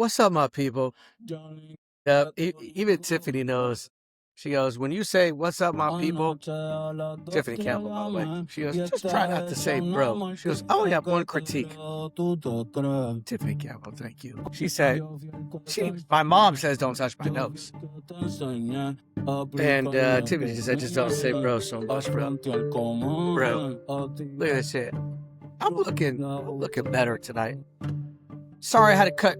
What's up, my people? Even Tiffany knows. She goes, when you say, what's up, my people? Tiffany Campbell, by the way. She goes, just try not to say bro. She goes, I only have one critique. Tiffany Campbell, thank you. She said, my mom says don't touch my nose. And Tiffany said, just don't say bro so much, bro. Bro, look at this shit. I'm looking better tonight. Sorry I had to cut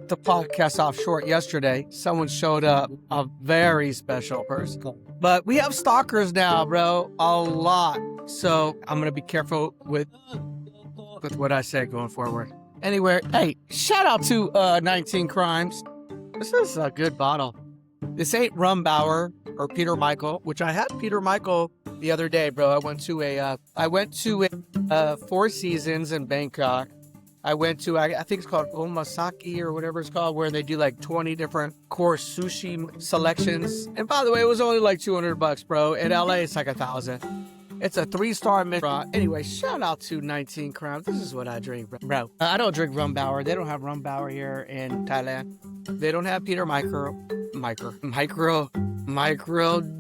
the podcast off short yesterday. Someone showed up, a very special person. But we have stalkers now, bro. A lot. So I'm going to be careful with what I say going forward. Anyway, hey, shout out to 19 Crimes. This is a good bottle. This ain't Rumbauer or Peter Michael, which I had Peter Michael the other day, bro. I went to a Four Seasons in Bangkok. I went to, I think it's called Omasaki or whatever it's called, where they do like 20 different course sushi selections. And by the way, it was only like $200, bro. In LA, it's like $1,000. It's a 3-star restaurant. Anyway, shout out to 19 Crimes. This is what I drink, bro. I don't drink Rumbauer. They don't have Rumbauer here in Thailand. They don't have Peter Micro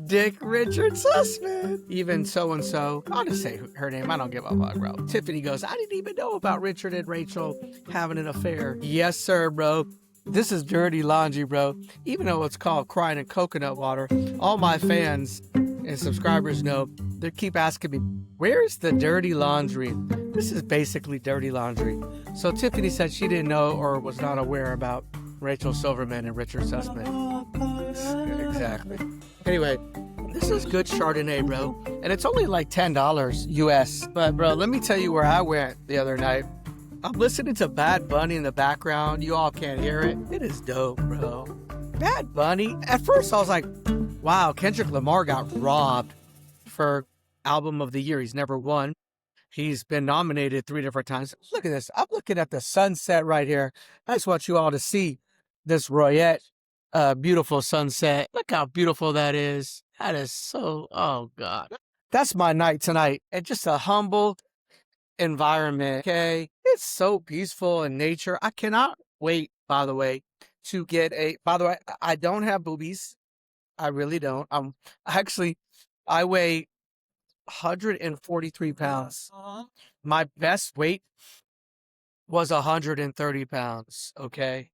Dick Richard Sussman. Even so-and-so. I'll just say her name. I don't give a fuck, bro. Tiffany goes, I didn't even know about Richard and Rachel having an affair. Yes, sir, bro. This is dirty laundry, bro. Even though it's called Crying in Coconut Water, all my fans and subscribers know, they keep asking me, where's the dirty laundry? This is basically dirty laundry. So Tiffany said she didn't know or was not aware about Rachel Silverman and Richard Sussman. Exactly. Anyway, this is good Chardonnay, bro. And it's only like $10 US. But, bro, let me tell you where I went the other night. I'm listening to Bad Bunny in the background. You all can't hear it. It is dope, bro. Bad Bunny. At first, I was like, wow, Kendrick Lamar got robbed for Album of the Year. He's never won. He's been nominated 3 different times. Look at this. I'm looking at the sunset right here. I just want you all to see this Royette beautiful sunset. Look how beautiful that is. That is so, oh God. That's my night tonight. And just a humble environment, okay? It's so peaceful in nature. I cannot wait, by the way, to get by the way, I don't have boobies. I really don't. I weigh 143 pounds. My best weight was 130 pounds, okay?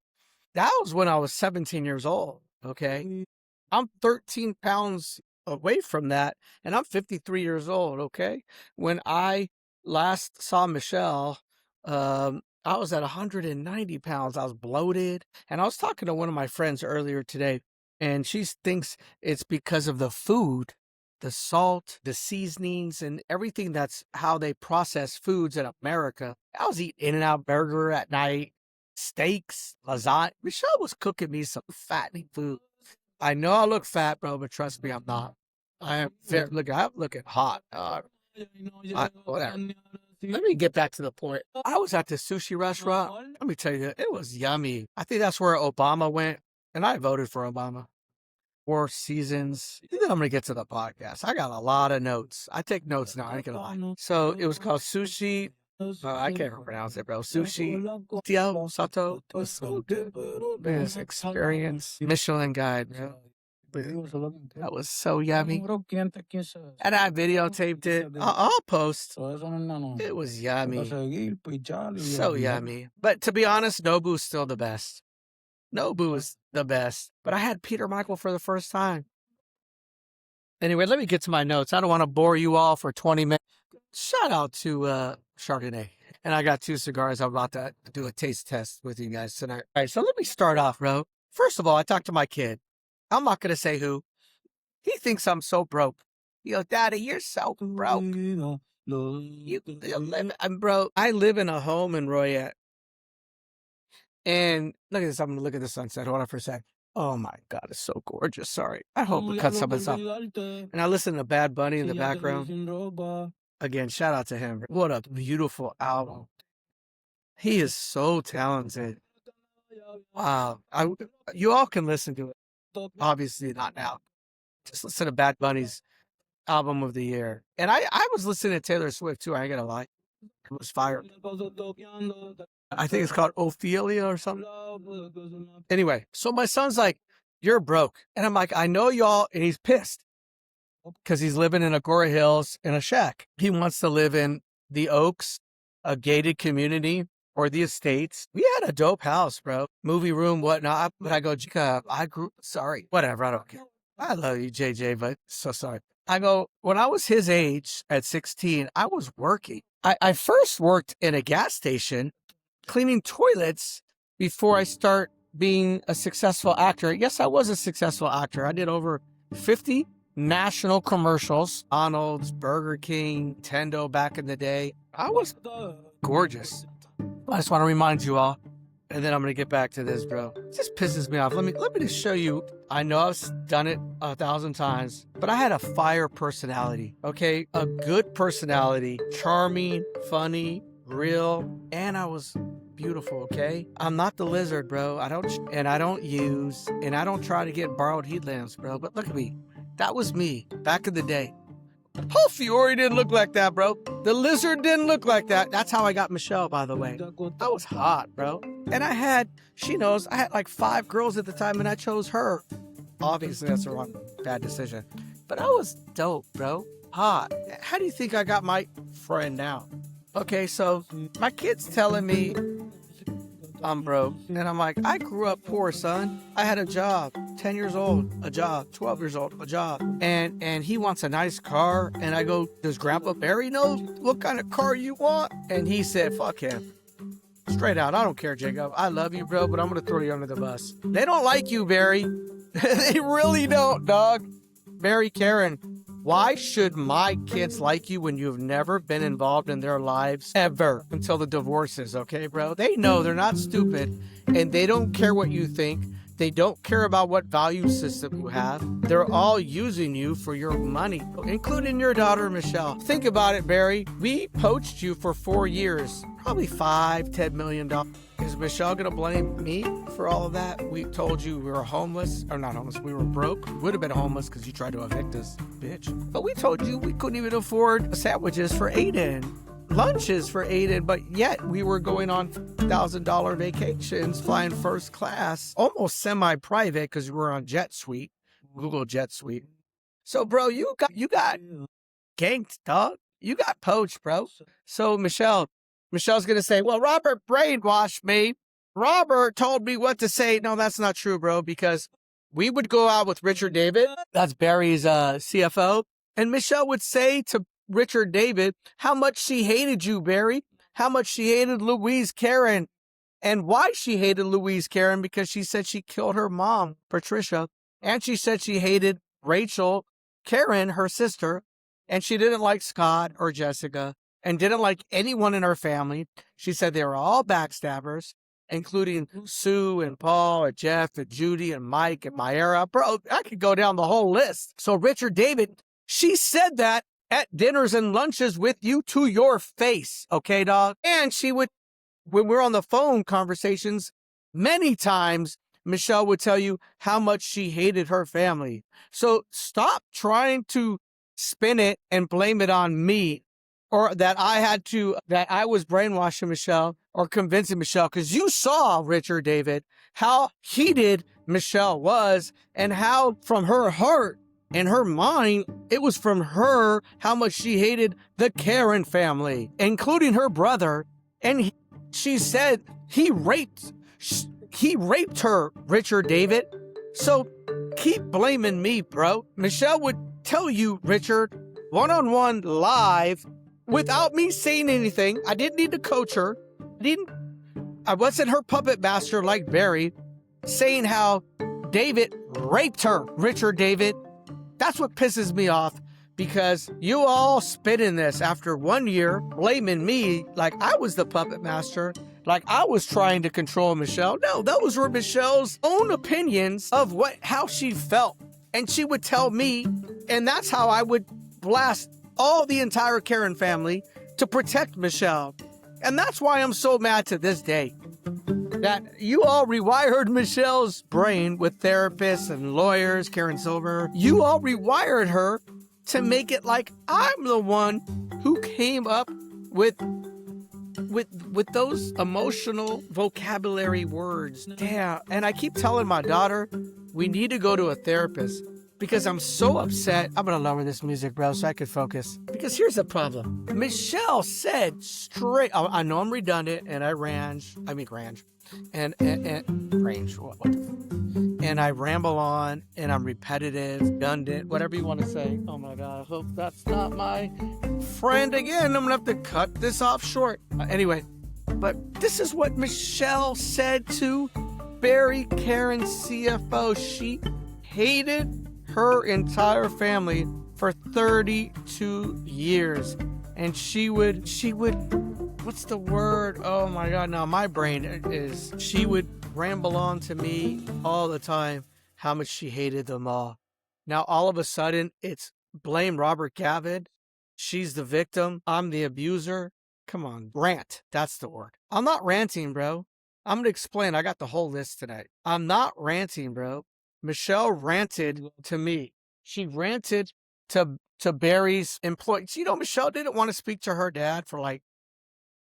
That was when I was 17 years old, okay? I'm 13 pounds away from that, and I'm 53 years old, okay? When I last saw Michelle, I was at 190 pounds. I was bloated, and I was talking to one of my friends earlier today, and she thinks it's because of the food, the salt, the seasonings, and everything that's how they process foods in America. I was eating In-N-Out Burger at night, steaks, lasagna. Michelle was cooking me some fattening food. I know I look fat, bro, but trust me, I'm not. I am very, I'm looking hot. Whatever. Let me get back to the point. I was at the sushi restaurant. Let me tell you, it was yummy. I think that's where Obama went, and I voted for Obama. Four Seasons. Then I'm going to get to the podcast. I got a lot of notes. I take notes now. I ain't going to lie. So it was called Sushi. I can't pronounce it, bro. Sushi. Tio Sato. It was so good. This experience. Michelin guide, bro. That was so yummy. And I videotaped it. I'll post. It was yummy. So yummy. But to be honest, Nobu's still the best. Nobu is the best. But I had Peter Michael for the first time. Anyway, let me get to my notes. I don't want to bore you all for 20 minutes. Shout out to Chardonnay. And I got 2 cigars. I'm about to do a taste test with you guys tonight. All right, so let me start off, bro. First of all, I talked to my kid. I'm not going to say who. He thinks I'm so broke. Yo, Daddy, you're so broke. I'm broke. I live in a home in Royette. And look at this. I'm going to look at the sunset. Hold on for a sec. Oh my God, it's so gorgeous. Sorry. I hope we cut some of this up. And I listen to Bad Bunny in the background. Again, shout out to him. What a beautiful album. He is so talented. Wow. You all can listen to it. Obviously not now. Just listen to Bad Bunny's Album of the Year. And I was listening to Taylor Swift too. I ain't gonna lie. It was fire. I think it's called Ophelia or something. Anyway, so my son's like, you're broke. And I'm like, I know y'all. And he's pissed because he's living in Agora Hills in a shack. He wants to live in the Oaks, a gated community, or the Estates. We had a dope house, bro. Movie room, whatnot. But I go, sorry, whatever. I don't care. I love you, JJ, but so sorry. I go, when I was his age at 16, I was working. I first worked in a gas station cleaning toilets before I start being a successful actor. Yes, I was a successful actor. I did over 50 national commercials, Arnold's, Burger King, Nintendo back in the day. I was gorgeous. I just want to remind you all, and then I'm going to get back to this, bro. It just pisses me off. Let me just show you. I know I've done it 1,000 times, but I had a fire personality, okay? A good personality, charming, funny, real, and I was beautiful, okay? I'm not the lizard, bro. I don't use, and I don't try to get borrowed heat lamps, bro. But look at me. That was me back in the day. Paul Fiore didn't look like that, bro. The lizard didn't look like that. That's how I got Michelle, by the way. I was hot, bro. And she knows, I had like 5 girls at the time, and I chose her. Obviously, that's a bad decision. But I was dope, bro. Hot. How do you think I got my friend now? Okay, so my kid's telling me I'm broke. And I'm like, I grew up poor, son. I had a job, 10 years old, a job, 12 years old, a job. And he wants a nice car. And I go, does Grandpa Barry know what kind of car you want? And he said, fuck him. Straight out, I don't care, Jacob. I love you, bro, but I'm going to throw you under the bus. They don't like you, Barry. They really don't, dog. Barry, Karen, why should my kids like you when you've never been involved in their lives ever until the divorces, okay, bro? They know they're not stupid, and they don't care what you think. They don't care about what value system you have. They're all using you for your money, including your daughter, Michelle. Think about it, Barry. We poached you for 4 years, probably $5-10 million. Is Michelle going to blame me for all of that? We told you we were homeless, or not homeless, we were broke. We would have been homeless because you tried to evict us, bitch. But we told you we couldn't even afford sandwiches for Aiden, lunches for Aiden, but yet we were going on $1,000 vacations, flying first class, almost semi-private because we were on Jet Suite, Google Jet Suite. So, bro, you got ganked, dog. You got poached, bro. So, Michelle's going to say, well, Robert brainwashed me. Robert told me what to say. No, that's not true, bro, because we would go out with Richard David. That's Barry's CFO. And Michelle would say to Richard David how much she hated you, Barry, how much she hated Louise Karen, and why she hated Louise Karen, because she said she killed her mom, Patricia, and she said she hated Rachel Karen, her sister, and she didn't like Scott or Jessica, and didn't like anyone in her family. She said they were all backstabbers, including Sue and Paul and Jeff and Judy and Mike and Myra. Bro, I could go down the whole list. So Richard David, she said that at dinners and lunches with you to your face, okay, dog? And she would, when we're on the phone conversations, many times, Michelle would tell you how much she hated her family. So stop trying to spin it and blame it on me, or that I was brainwashing Michelle or convincing Michelle, because you saw, Richard David, how heated Michelle was and how from her heart and her mind, it was from her how much she hated the Karen family, including her brother. And she said he raped her, Richard David. So keep blaming me, bro. Michelle would tell you, Richard, one-on-one live, without me saying anything. I didn't need to coach her. I wasn't her puppet master like Barry, saying how David raped her, Richard David. That's what pisses me off, because you all spit in this after 1 year, blaming me like I was the puppet master, like I was trying to control Michelle. No, those were Michelle's own opinions of how she felt. And she would tell me, and that's how I would blast all the entire Karen family to protect Michelle. And that's why I'm so mad to this day that you all rewired Michelle's brain with therapists and lawyers, Karen Silver. You all rewired her to make it like I'm the one who came up with with those emotional vocabulary words. Damn. And I keep telling my daughter, we need to go to a therapist because I'm so upset. I'm going to lower this music, bro, so I could focus. Because here's the problem. Michelle said straight, I know I'm redundant and I range, and range, what and I ramble on and I'm repetitive, redundant, whatever you want to say. Oh my God, I hope that's not my friend again. I'm gonna have to cut this off short. Anyway, but this is what Michelle said to Barry Karen CFO. She hated her entire family for 32 years. And she would, what's the word? Oh my God, now my brain is, she would ramble on to me all the time how much she hated them all. Now all of a sudden it's blame Robert Gavin. She's the victim. I'm the abuser. Come on, rant. That's the word. I'm not ranting, bro. I'm going to explain. I got the whole list tonight. I'm not ranting, bro. Michelle ranted to me. She ranted to Barry's employees. You know, Michelle didn't want to speak to her dad for like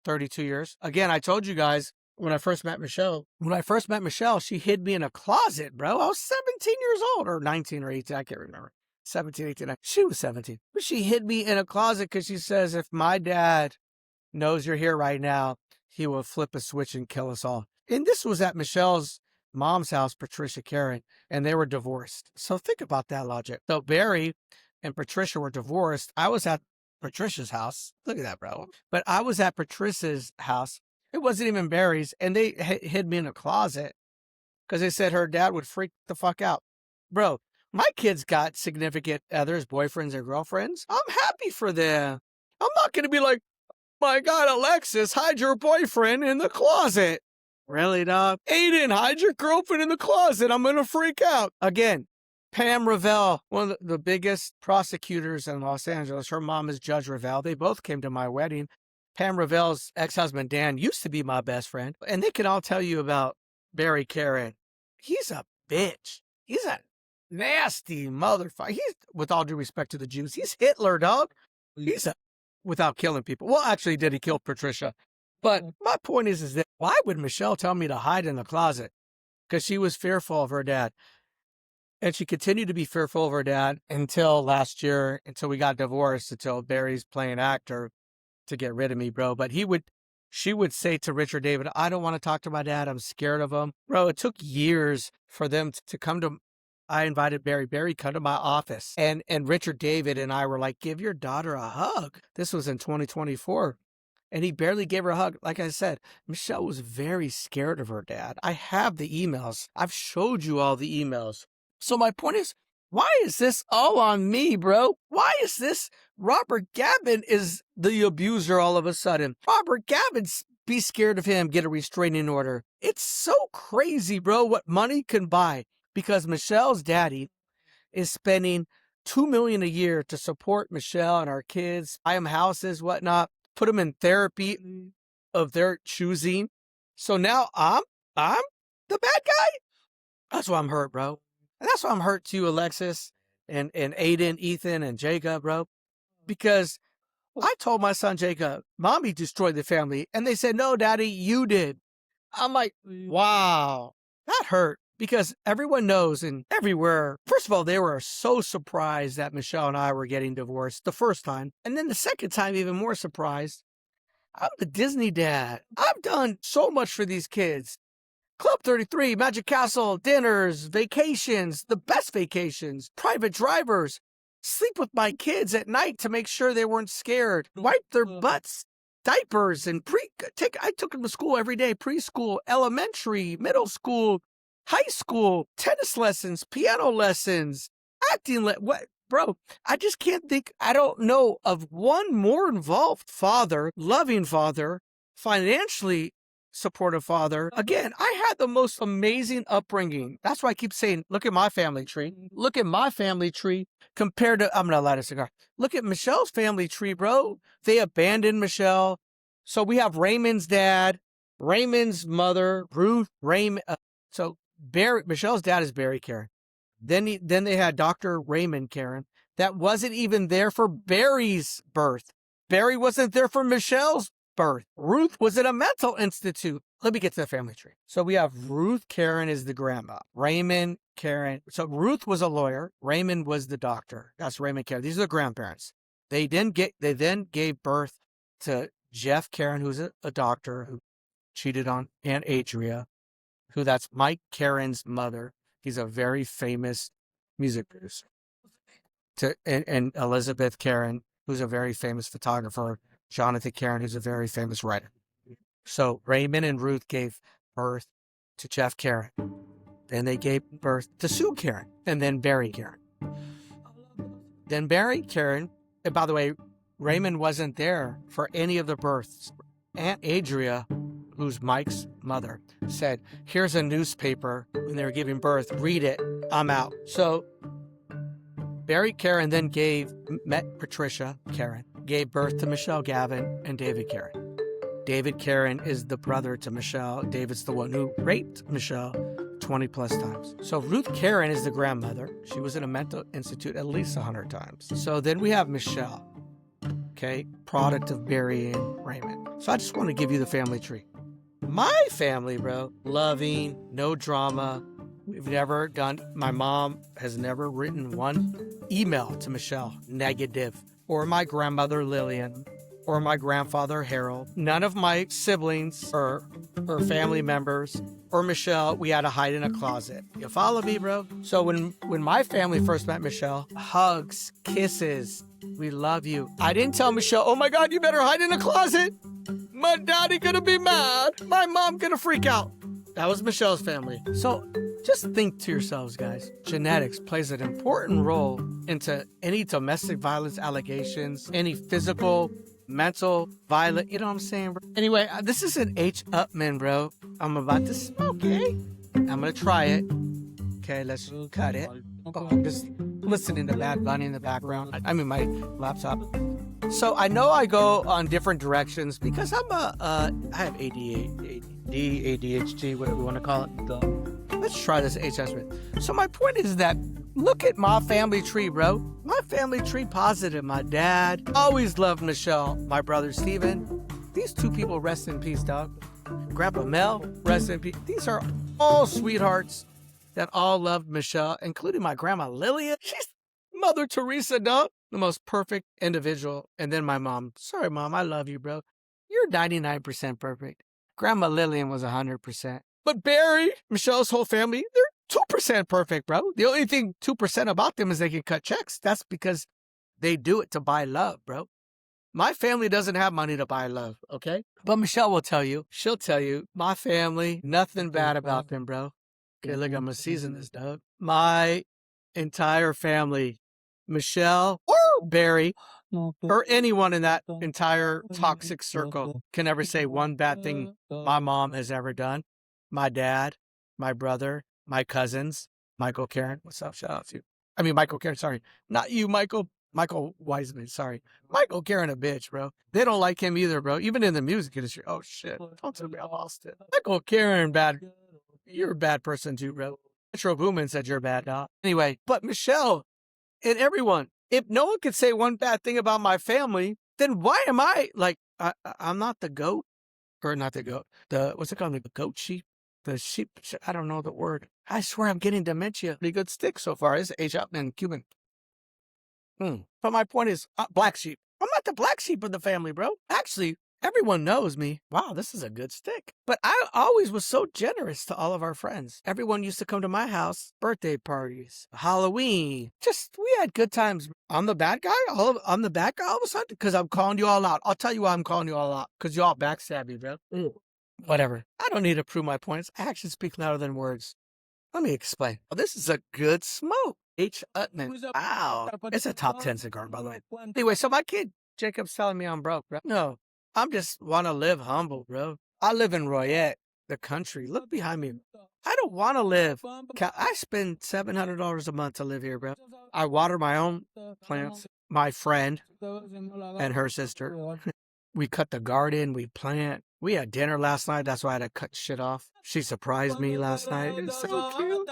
32 years. Again, I told you guys when I first met Michelle, she hid me in a closet, bro. I was 17 years old or 19 or 18. I can't remember. 17, 18. She was 17. But she hid me in a closet because she says, if my dad knows you're here right now, he will flip a switch and kill us all. And this was at Michelle's mom's house, Patricia Karen, and they were divorced. So think about that logic. So Barry and Patricia were divorced. I was at Patricia's house. Look at that, bro. But I was at Patricia's house. It wasn't even Barry's. And they hid me in a closet because they said her dad would freak the fuck out. Bro, my kids got significant others, boyfriends or girlfriends. I'm happy for them. I'm not going to be like, my God, Alexis, hide your boyfriend in the closet. Really, dog? Aiden, hide your girlfriend in the closet. I'm going to freak out. Again, Pam Revelle, one of the biggest prosecutors in Los Angeles. Her mom is Judge Revelle. They both came to my wedding. Pam Revelle's ex-husband, Dan, used to be my best friend. And they can all tell you about Barry Karen. He's a bitch. He's a nasty motherfucker. He's, with all due respect to the Jews, he's Hitler, dog. He's a, without killing people. Well, actually, did he kill Patricia? But my point is that why would Michelle tell me to hide in the closet? Because she was fearful of her dad. And she continued to be fearful of her dad until last year, until we got divorced, until Barry's playing actor to get rid of me, bro. But she would say to Richard David, I don't want to talk to my dad. I'm scared of him. Bro, it took years for them to come to, I invited Barry, come to my office. And Richard David and I were like, give your daughter a hug. This was in 2024. And he barely gave her a hug. Like I said, Michelle was very scared of her dad. I have the emails. I've showed you all the emails. So my point is, why is this all on me, bro? Why is this Robert Gavin is the abuser all of a sudden? Robert Gavin's be scared of him, get a restraining order. It's so crazy, bro, what money can buy. Because Michelle's daddy is spending $2 million a year to support Michelle and our kids, buy them houses, whatnot, put them in therapy of their choosing. So now I'm the bad guy? That's why I'm hurt, bro. And that's why I'm hurt too, Alexis and Aiden, Ethan, and Jacob, bro. Because I told my son Jacob, Mommy destroyed the family. And they said, no, Daddy, you did. I'm like, wow, that hurt. Because everyone knows and everywhere, first of all, they were so surprised that Michelle and I were getting divorced the first time. And then the second time, even more surprised. I'm the Disney dad. I've done so much for these kids. Club 33, Magic Castle, dinners, vacations, the best vacations, private drivers, sleep with my kids at night to make sure they weren't scared, wipe their butts, diapers, and I took them to school every day, preschool, elementary, middle school, high school, tennis lessons, piano lessons, acting, bro, I just can't think, I don't know of one more involved father, loving father, financially supportive father. Again, I had the most amazing upbringing. That's why I keep saying, look at my family tree. Look at my family tree compared to, I'm going to light a cigar. Look at Michelle's family tree, bro. They abandoned Michelle. So we have Raymond's dad, Raymond's mother, Ruth, Raymond. So Michelle's dad is Barry Karen. Then they had Dr. Raymond Karen. That wasn't even there for Barry's birth. Barry wasn't there for Michelle's birth. birth. Ruth was at a mental institute. Let me get to the family tree. So we have Ruth Karen is the grandma. Raymond Karen. So Ruth was a lawyer. Raymond was the doctor. That's Raymond Karen. These are the grandparents. They then gave birth to Jeff Karen, who's a doctor who cheated on Aunt Adria, who that's Mike Karen's mother. He's a very famous music producer. And Elizabeth Karen, who's a very famous photographer. Jonathan Karen, who's a very famous writer. So Raymond and Ruth gave birth to Jeff Karen. Then they gave birth to Sue Karen, and then Barry Karen. Then Barry Karen, and by the way, Raymond wasn't there for any of the births. Aunt Adria, who's Mike's mother, said, here's a newspaper when they were giving birth. Read it. I'm out. So Barry Karen then met Patricia Karen, gave birth to Michelle Gavin and David Karen. David Karen is the brother to Michelle. David's the one who raped Michelle 20 plus times. So Ruth Karen is the grandmother. She was in a mental institute at least 100 times. So then we have Michelle, okay, product of Barry and Raymond. So I just want to give you the family tree. My family, bro, loving, no drama. We've never done, my mom has never written one email to Michelle, negative, or my grandmother Lillian, or my grandfather Harold. None of my siblings or family members or Michelle, we had to hide in a closet. You follow me, bro? So when my family first met Michelle, hugs, kisses, we love you. I didn't tell Michelle, oh my God, you better hide in a closet. My daddy gonna be mad. My mom gonna freak out. That was Michelle's family. So just think to yourselves, guys. Genetics plays an important role into any domestic violence allegations, any physical, mental, violent, you know what I'm saying, bro? Anyway, this is an H. Upman, bro. I'm about to smoke, okay? I'm gonna try it. Okay, let's cut it. Oh, I'm just listening to Bad Bunny in the background. I mean, my laptop. So I know I go on different directions because I have ADHD, whatever you want to call it. Let's try this HS. So my point is that look at my family tree, bro. My family tree positive. My dad always loved Michelle. My brother Steven. These two people rest in peace, dog. Grandpa Mel, rest in peace. These are all sweethearts that all loved Michelle, including my grandma Lillian. She's Mother Teresa, dog. The most perfect individual. And then my mom. Sorry, Mom, I love you, bro. You're 99% perfect. Grandma Lillian was 100%. But Barry, Michelle's whole family, they're 2% perfect, bro. The only thing 2% about them is they can cut checks. That's because they do it to buy love, bro. My family doesn't have money to buy love, okay? But Michelle will tell you. She'll tell you, my family, nothing bad about them, bro. Okay, look, I'm going to season this, dog. My entire family, Michelle or Barry or anyone in that entire toxic circle can never say one bad thing my mom has ever done. My dad, my brother, my cousins, Michael Karen. What's up? Shout out to you. I mean, Michael Karen, sorry. Not you, Michael. Michael Wiseman, sorry. Michael Karen a bitch, bro. They don't like him either, bro. Even in the music industry. Oh, shit. Don't tell me I lost it. Michael Karen, bad. You're a bad person too, bro. Metro Boomin said you're bad, dog. Anyway, but Michelle and everyone, if no one could say one bad thing about my family, then why am I, like, I'm not the goat. Or not the goat. What's it called? The goat sheep? The sheep, I don't know the word. I swear I'm getting dementia. Pretty good stick so far. It's age up and Cuban. But my point is, black sheep. I'm not the black sheep of the family, bro. Actually, everyone knows me. Wow, this is a good stick. But I always was so generous to all of our friends. Everyone used to come to my house, birthday parties, Halloween. Just, we had good times. I'm the bad guy? I'm the bad guy all of a sudden? Because I'm calling you all out. I'll tell you why I'm calling you all out. Because you all backstab me, bro. Whatever. I don't need to prove my points. Actions speak louder than words. Let me explain. Oh, this is a good smoke. H. Utman. Wow. It's a top 10 cigar, by the way. Anyway, so my kid, Jacob's telling me I'm broke, bro. No, I'm just want to live humble, bro. I live in Royette, the country. Look behind me. I don't want to live. I spend $700 a month to live here, bro. I water my own plants. My friend and her sister. We cut the garden. We plant. We had dinner last night. That's why I had to cut shit off. She surprised me last night. It was so cute.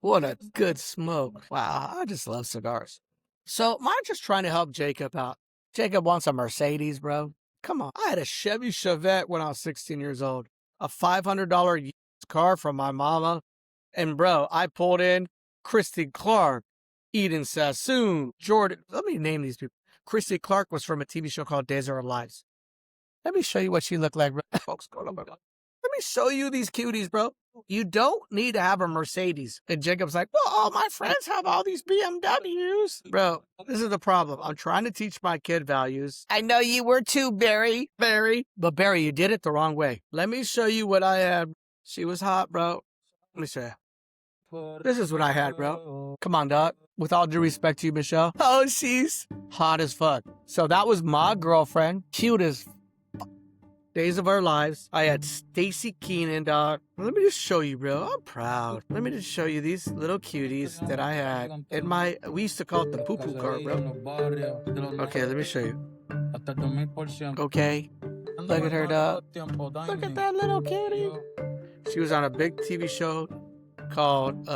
What a good smoke. Wow, I just love cigars. So I'm just trying to help Jacob out. Jacob wants a Mercedes, bro. Come on. I had a Chevy Chevette when I was 16 years old. A $500 used car from my mama. And bro, I pulled in Christy Clark, Eden Sassoon, Jordan. Let me name these people. Christy Clark was from a TV show called Days of Our Lives. Let me show you what she looked like, bro. Folks, go on. Let me show you these cuties, bro. You don't need to have a Mercedes. And Jacob's like, well, all my friends have all these BMWs. Bro, this is the problem. I'm trying to teach my kid values. I know you were too, Barry. But Barry, you did it the wrong way. Let me show you what I had. She was hot, bro. Let me show you. This is what I had, bro. Come on, dog. With all due respect to you, Michelle. Oh, she's hot as fuck. So that was my girlfriend. Cute as Days of Our Lives. I had Stacy Keenan, dog. Let me just show you, bro. I'm proud. Let me just show you these little cuties that I had in my, we used to call it the poo-poo car, bro. Okay, let me show you. Okay. Look at her, dog. Look at that little cutie. She was on a big TV show called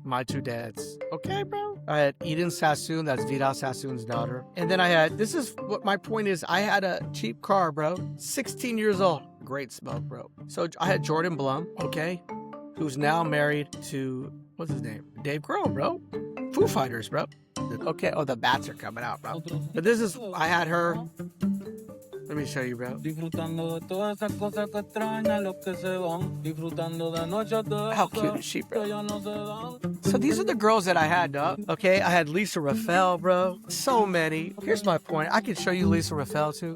My Two Dads. Okay, bro? I had Eden Sassoon, that's Vidal Sassoon's daughter. And then I had, this is what my point is, I had a cheap car, bro. 16 years old. Great smoke, bro. So I had Jordan Blum, okay? Who's now married to, what's his name? Dave Grohl, bro. Foo Fighters, bro. Okay, oh, the bats are coming out, bro. But this is, I had her. Let me show you, bro. How cute is she, bro? So these are the girls that I had, dog. Okay, I had Lisa Raffel, bro. So many. Here's my point. I could show you Lisa Raffel, too.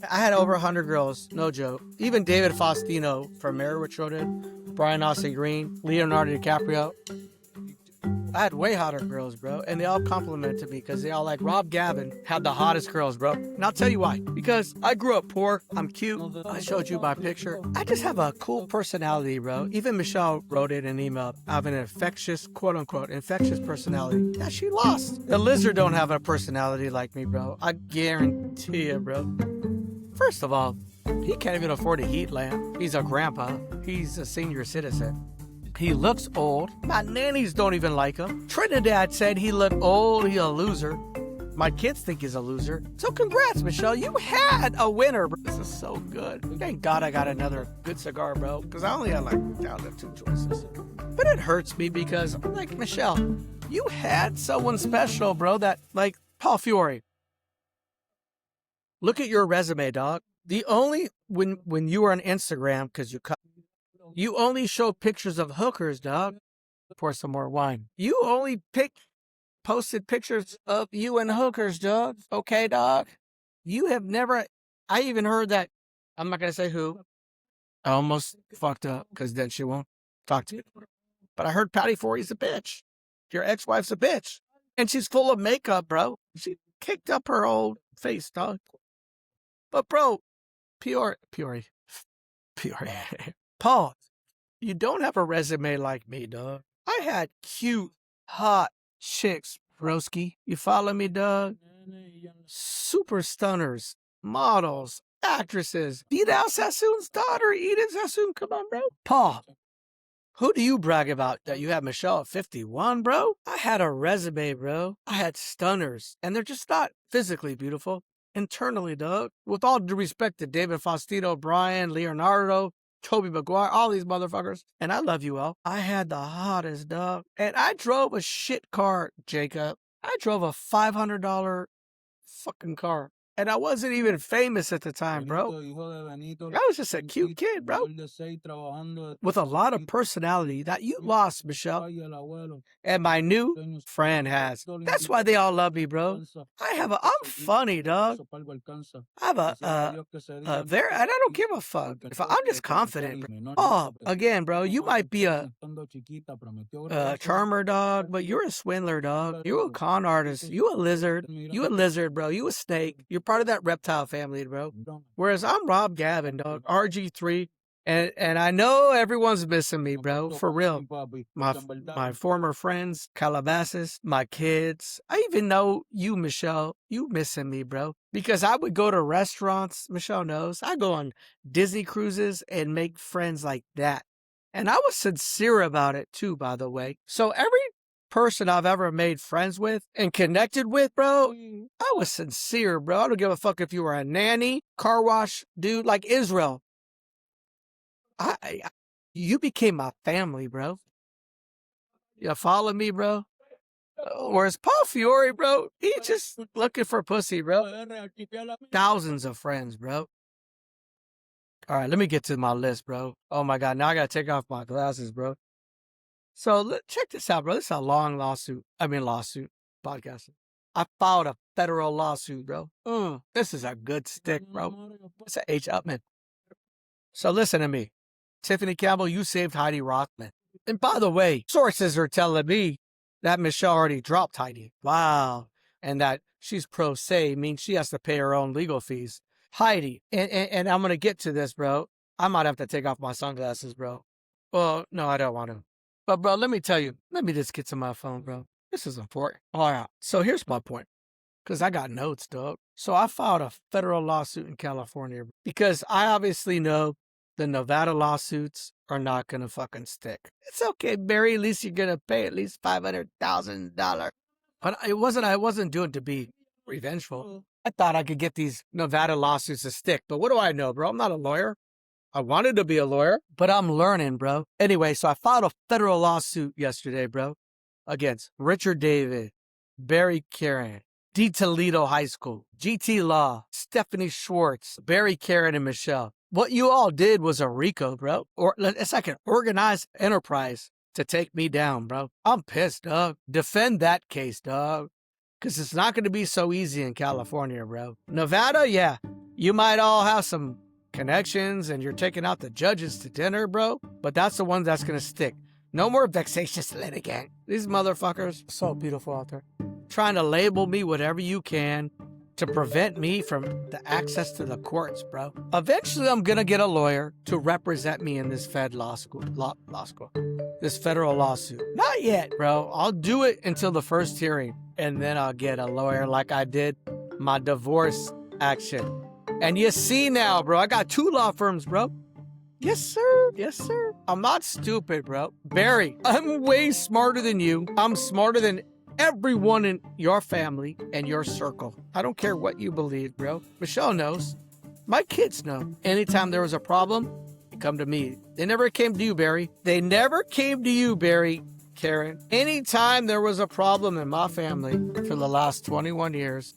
I had over 100 girls, no joke. Even David Faustino from Married with Children, Brian Austin Green, Leonardo DiCaprio. I had way hotter girls, bro, and they all complimented me because they all like, Rob Gavin had the hottest girls, bro. And I'll tell you why. Because I grew up poor, I'm cute, I showed you my picture. I just have a cool personality, bro. Even Michelle wrote in an email, I have an infectious, quote-unquote, infectious personality. Yeah, she lost. The lizard don't have a personality like me, bro. I guarantee you, bro. First of all, he can't even afford a heat lamp. He's a grandpa. He's a senior citizen. He looks old. My nannies don't even like him. Trinidad said he looked old, he's a loser. My kids think he's a loser. So congrats, Michelle. You had a winner, bro. This is so good. Thank God I got another good cigar, bro. Because I only had like down to 2 choices. But it hurts me because I'm like, Michelle, you had someone special, bro, that like Paul Fiore. Look at your resume, dog. The only, when you were on Instagram, because you only show pictures of hookers, dog. Pour some more wine. You only posted pictures of you and hookers, dog. Okay, dog? You have never, I even heard that, I'm not going to say who. I almost fucked up because then she won't talk to me. But I heard Patty Forey's a bitch. Your ex-wife's a bitch. And she's full of makeup, bro. She kicked up her old face, dog. But, bro, Peoria. Paul, you don't have a resume like me, dog. I had cute, hot chicks, broski. You follow me, dog? Super stunners, models, actresses. Vidal Sassoon's daughter, Eden Sassoon. Come on, bro. Paul, who do you brag about that you had Michelle at 51, bro? I had a resume, bro. I had stunners, and they're just not physically beautiful. Internally, dog. With all due respect to David Faustino, Brian, Leonardo, Toby Maguire, all these motherfuckers. And I love you all. I had the hottest, dog. And I drove a shit car, Jacob. I drove a $500 fucking car. And I wasn't even famous at the time, bro. I was just a cute kid, bro. With a lot of personality that you lost, Michelle. And my new friend has. That's why they all love me, bro. I'm funny, dog. I have and I don't give a fuck. I'm just confident. Oh, again, bro, you might be a charmer, dog, but you're a swindler, dog. You're a con artist. You a lizard. You a lizard, bro. You a snake. You're part of that reptile family, bro. Whereas I'm Rob Gavin, dog. RG3. And I know everyone's missing me, bro. For real. My former friends, Calabasas, my kids. I even know you, Michelle. You missing me, bro. Because I would go to restaurants, Michelle knows. I go on Disney cruises and make friends like that. And I was sincere about it too, by the way. So every person I've ever made friends with and connected with, bro. I was sincere, bro. I don't give a fuck if you were a nanny, car wash dude like Israel. You became my family, bro. You follow me, bro? Whereas Paul Fiore, bro, he just looking for pussy, bro. Thousands of friends, bro. All right, let me get to my list, bro. Oh my God, now I gotta take off my glasses, bro. So check this out, bro. This is a long lawsuit podcasting. I filed a federal lawsuit, bro. This is a good stick, bro. It's a H. Upman. So listen to me. Tiffany Campbell, you saved Heidi Rothman. And by the way, sources are telling me that Michelle already dropped Heidi. Wow. And that she's pro se means she has to pay her own legal fees. Heidi, and I'm going to get to this, bro. I might have to take off my sunglasses, bro. Well, no, I don't want to. But, bro, let me tell you. Let me just get to my phone, bro. This is important. All right. So here's my point. Because I got notes, dog. So I filed a federal lawsuit in California because I obviously know the Nevada lawsuits are not going to fucking stick. It's okay, Barry. At least you're going to pay at least $500,000. But I wasn't doing it to be revengeful. I thought I could get these Nevada lawsuits to stick. But what do I know, bro? I'm not a lawyer. I wanted to be a lawyer, but I'm learning, bro. Anyway, so I filed a federal lawsuit yesterday, bro, against Richard David, Barry Karen, D. Toledo High School, GT Law, Stephanie Schwartz, Barry Karen, and Michelle. What you all did was a RICO, bro. Or it's like an organized enterprise to take me down, bro. I'm pissed, dog. Defend that case, dog. Because it's not going to be so easy in California, bro. Nevada, yeah. You might all have some connections and you're taking out the judges to dinner, bro. But that's the one that's going to stick. No more vexatious litigant. These motherfuckers, so beautiful out there. Trying to label me whatever you can to prevent me from the access to the courts, bro. Eventually, I'm going to get a lawyer to represent me in this law school, this federal lawsuit. Not yet, bro. I'll do it until the first hearing, and then I'll get a lawyer like I did my divorce action. And you see now, bro, I got 2 law firms, bro. Yes, sir. Yes, sir. I'm not stupid, bro. Barry, I'm way smarter than you. I'm smarter than everyone in your family and your circle. I don't care what you believe, bro. Michelle knows. My kids know. Anytime there was a problem, they come to me. They never came to you, Barry. They never came to you, Barry, Karen. Anytime there was a problem in my family for the last 21 years,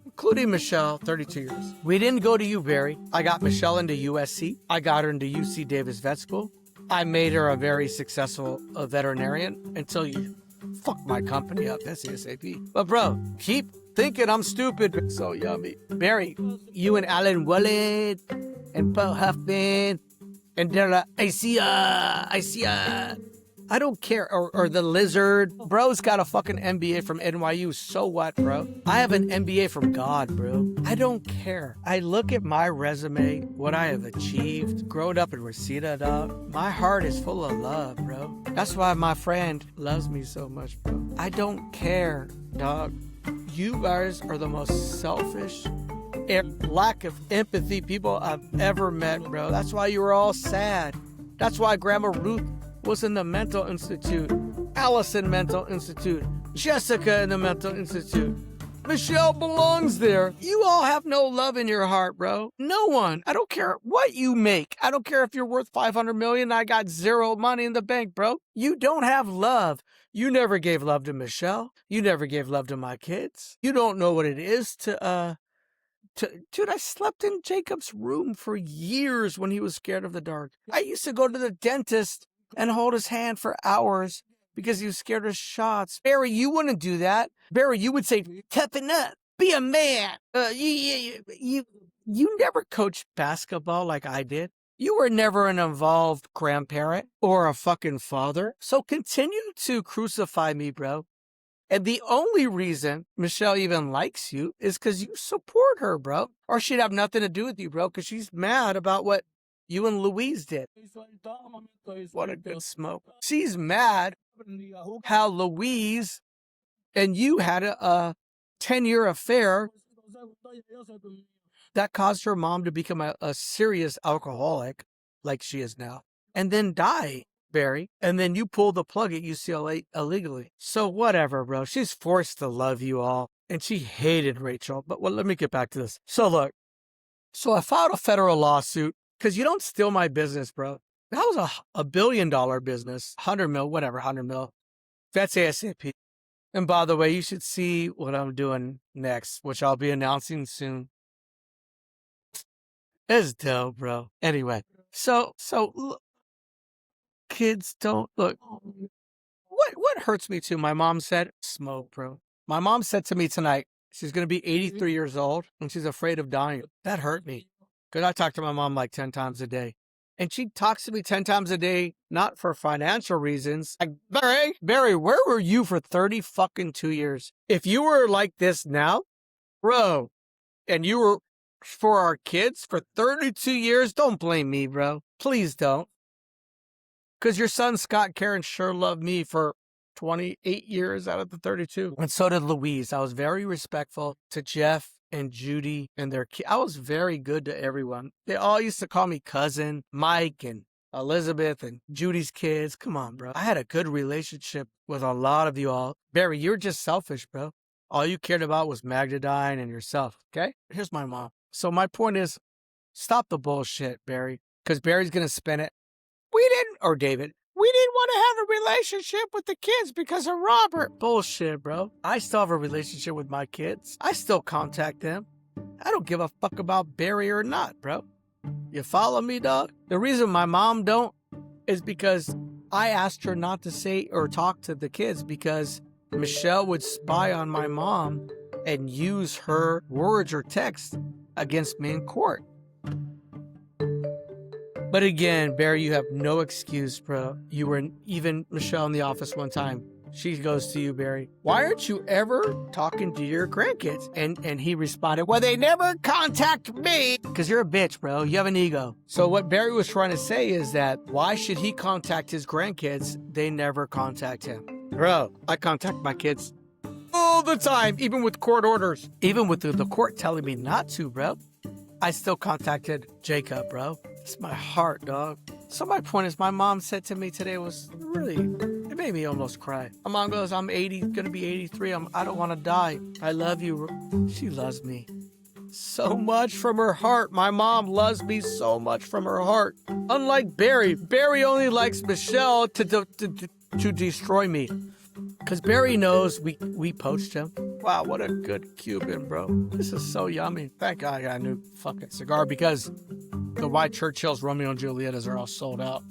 including Michelle, 32 years. We didn't go to you, Barry. I got Michelle into USC. I got her into UC Davis Vet School. I made her a very successful veterinarian until you fucked my company up. That's ASAP. But bro, keep thinking I'm stupid. So yummy. Barry, you and Alan Wallet and Paul Huffman and they're like, I see ya. I don't care. Or the lizard. Bro's got a fucking MBA from NYU. So what, bro? I have an MBA from God, bro. I don't care. I look at my resume, what I have achieved, growing up in Reseda, dog. My heart is full of love, bro. That's why my friend loves me so much, bro. I don't care, dog. You guys are the most selfish, lack of empathy people I've ever met, bro. That's why you were all sad. That's why Grandma Ruth was in the mental institute, Allison Mental Institute, Jessica in the mental institute. Michelle belongs there. You all have no love in your heart, bro. No one. I don't care what you make. I don't care if you're worth $500 million. I got zero money in the bank, bro. You don't have love. You never gave love to Michelle. You never gave love to my kids. You don't know what it is to dude, I slept in Jacob's room for years when he was scared of the dark. I used to go to the dentist and hold his hand for hours because he was scared of shots. Barry, you wouldn't do that. Barry, you would say, toughen up, be a man. You never coached basketball like I did. You were never an involved grandparent or a fucking father. So continue to crucify me, bro. And the only reason Michelle even likes you is because you support her, bro. Or she'd have nothing to do with you, bro, because she's mad about what you and Louise did. What a good smoke. She's mad how Louise and you had a 10-year affair that caused her mom to become a serious alcoholic like she is now and then die. Barry, and then you pulled the plug at UCLA illegally. So whatever, bro. She's forced to love you all, and she hated Rachel. But well, let me get back to this. So look, so I filed a federal lawsuit because you don't steal my business, bro. That was a $1 billion business, 100 mil, whatever, 100 mil. That's ASAP. And by the way, you should see what I'm doing next, which I'll be announcing soon. It's dope, bro. Anyway, so look, kids don't look. What hurts me too? My mom said, smoke, bro. My mom said to me tonight, she's gonna be 83 years old and she's afraid of dying. That hurt me because I talk to my mom like 10 times a day. And she talks to me 10 times a day, not for financial reasons. Like, Barry, where were you for 2 years? If you were like this now, bro, and you were for our kids for 32 years, don't blame me, bro. Please don't. Because your son, Scott Karen, sure loved me for 28 years out of the 32. And so did Louise. I was very respectful to Jeff and Judy and their kids. I was very good to everyone. They all used to call me cousin, Mike and Elizabeth and Judy's kids. Come on, bro. I had a good relationship with a lot of you all. Barry, you're just selfish, bro. All you cared about was Magdadine and yourself, okay? Here's my mom. So my point is, stop the bullshit, Barry, because Barry's going to spin it. David, we didn't want to have a relationship with the kids because of Robert. Bullshit, bro. I still have a relationship with my kids. I still contact them. I don't give a fuck about Barry or not, bro. You follow me, dog? The reason my mom don't is because I asked her not to say or talk to the kids because Michelle would spy on my mom and use her words or text against me in court. But again, Barry, you have no excuse, bro. You were even Michelle in the office one time. She goes to you, Barry, why aren't you ever talking to your grandkids? And he responded, well, they never contact me. Because you're a bitch, bro. You have an ego. So what Barry was trying to say is that why should he contact his grandkids? They never contact him. Bro, I contact my kids all the time, even with court orders. Even with the court telling me not to, bro. I still contacted Jacob, bro. It's my heart, dog. So my point is, my mom said to me today was really, it made me almost cry. My mom goes, I'm 80, gonna be 83. I don't want to die. I love you. She loves me so much from her heart. My mom loves me so much from her heart. Unlike Barry. Barry only likes Michelle to destroy me. Because Barry knows we poached him. Wow, what a good Cuban, bro. This is so yummy. Thank God I got a new fucking cigar because the White Churchill's Romeo and Julietas are all sold out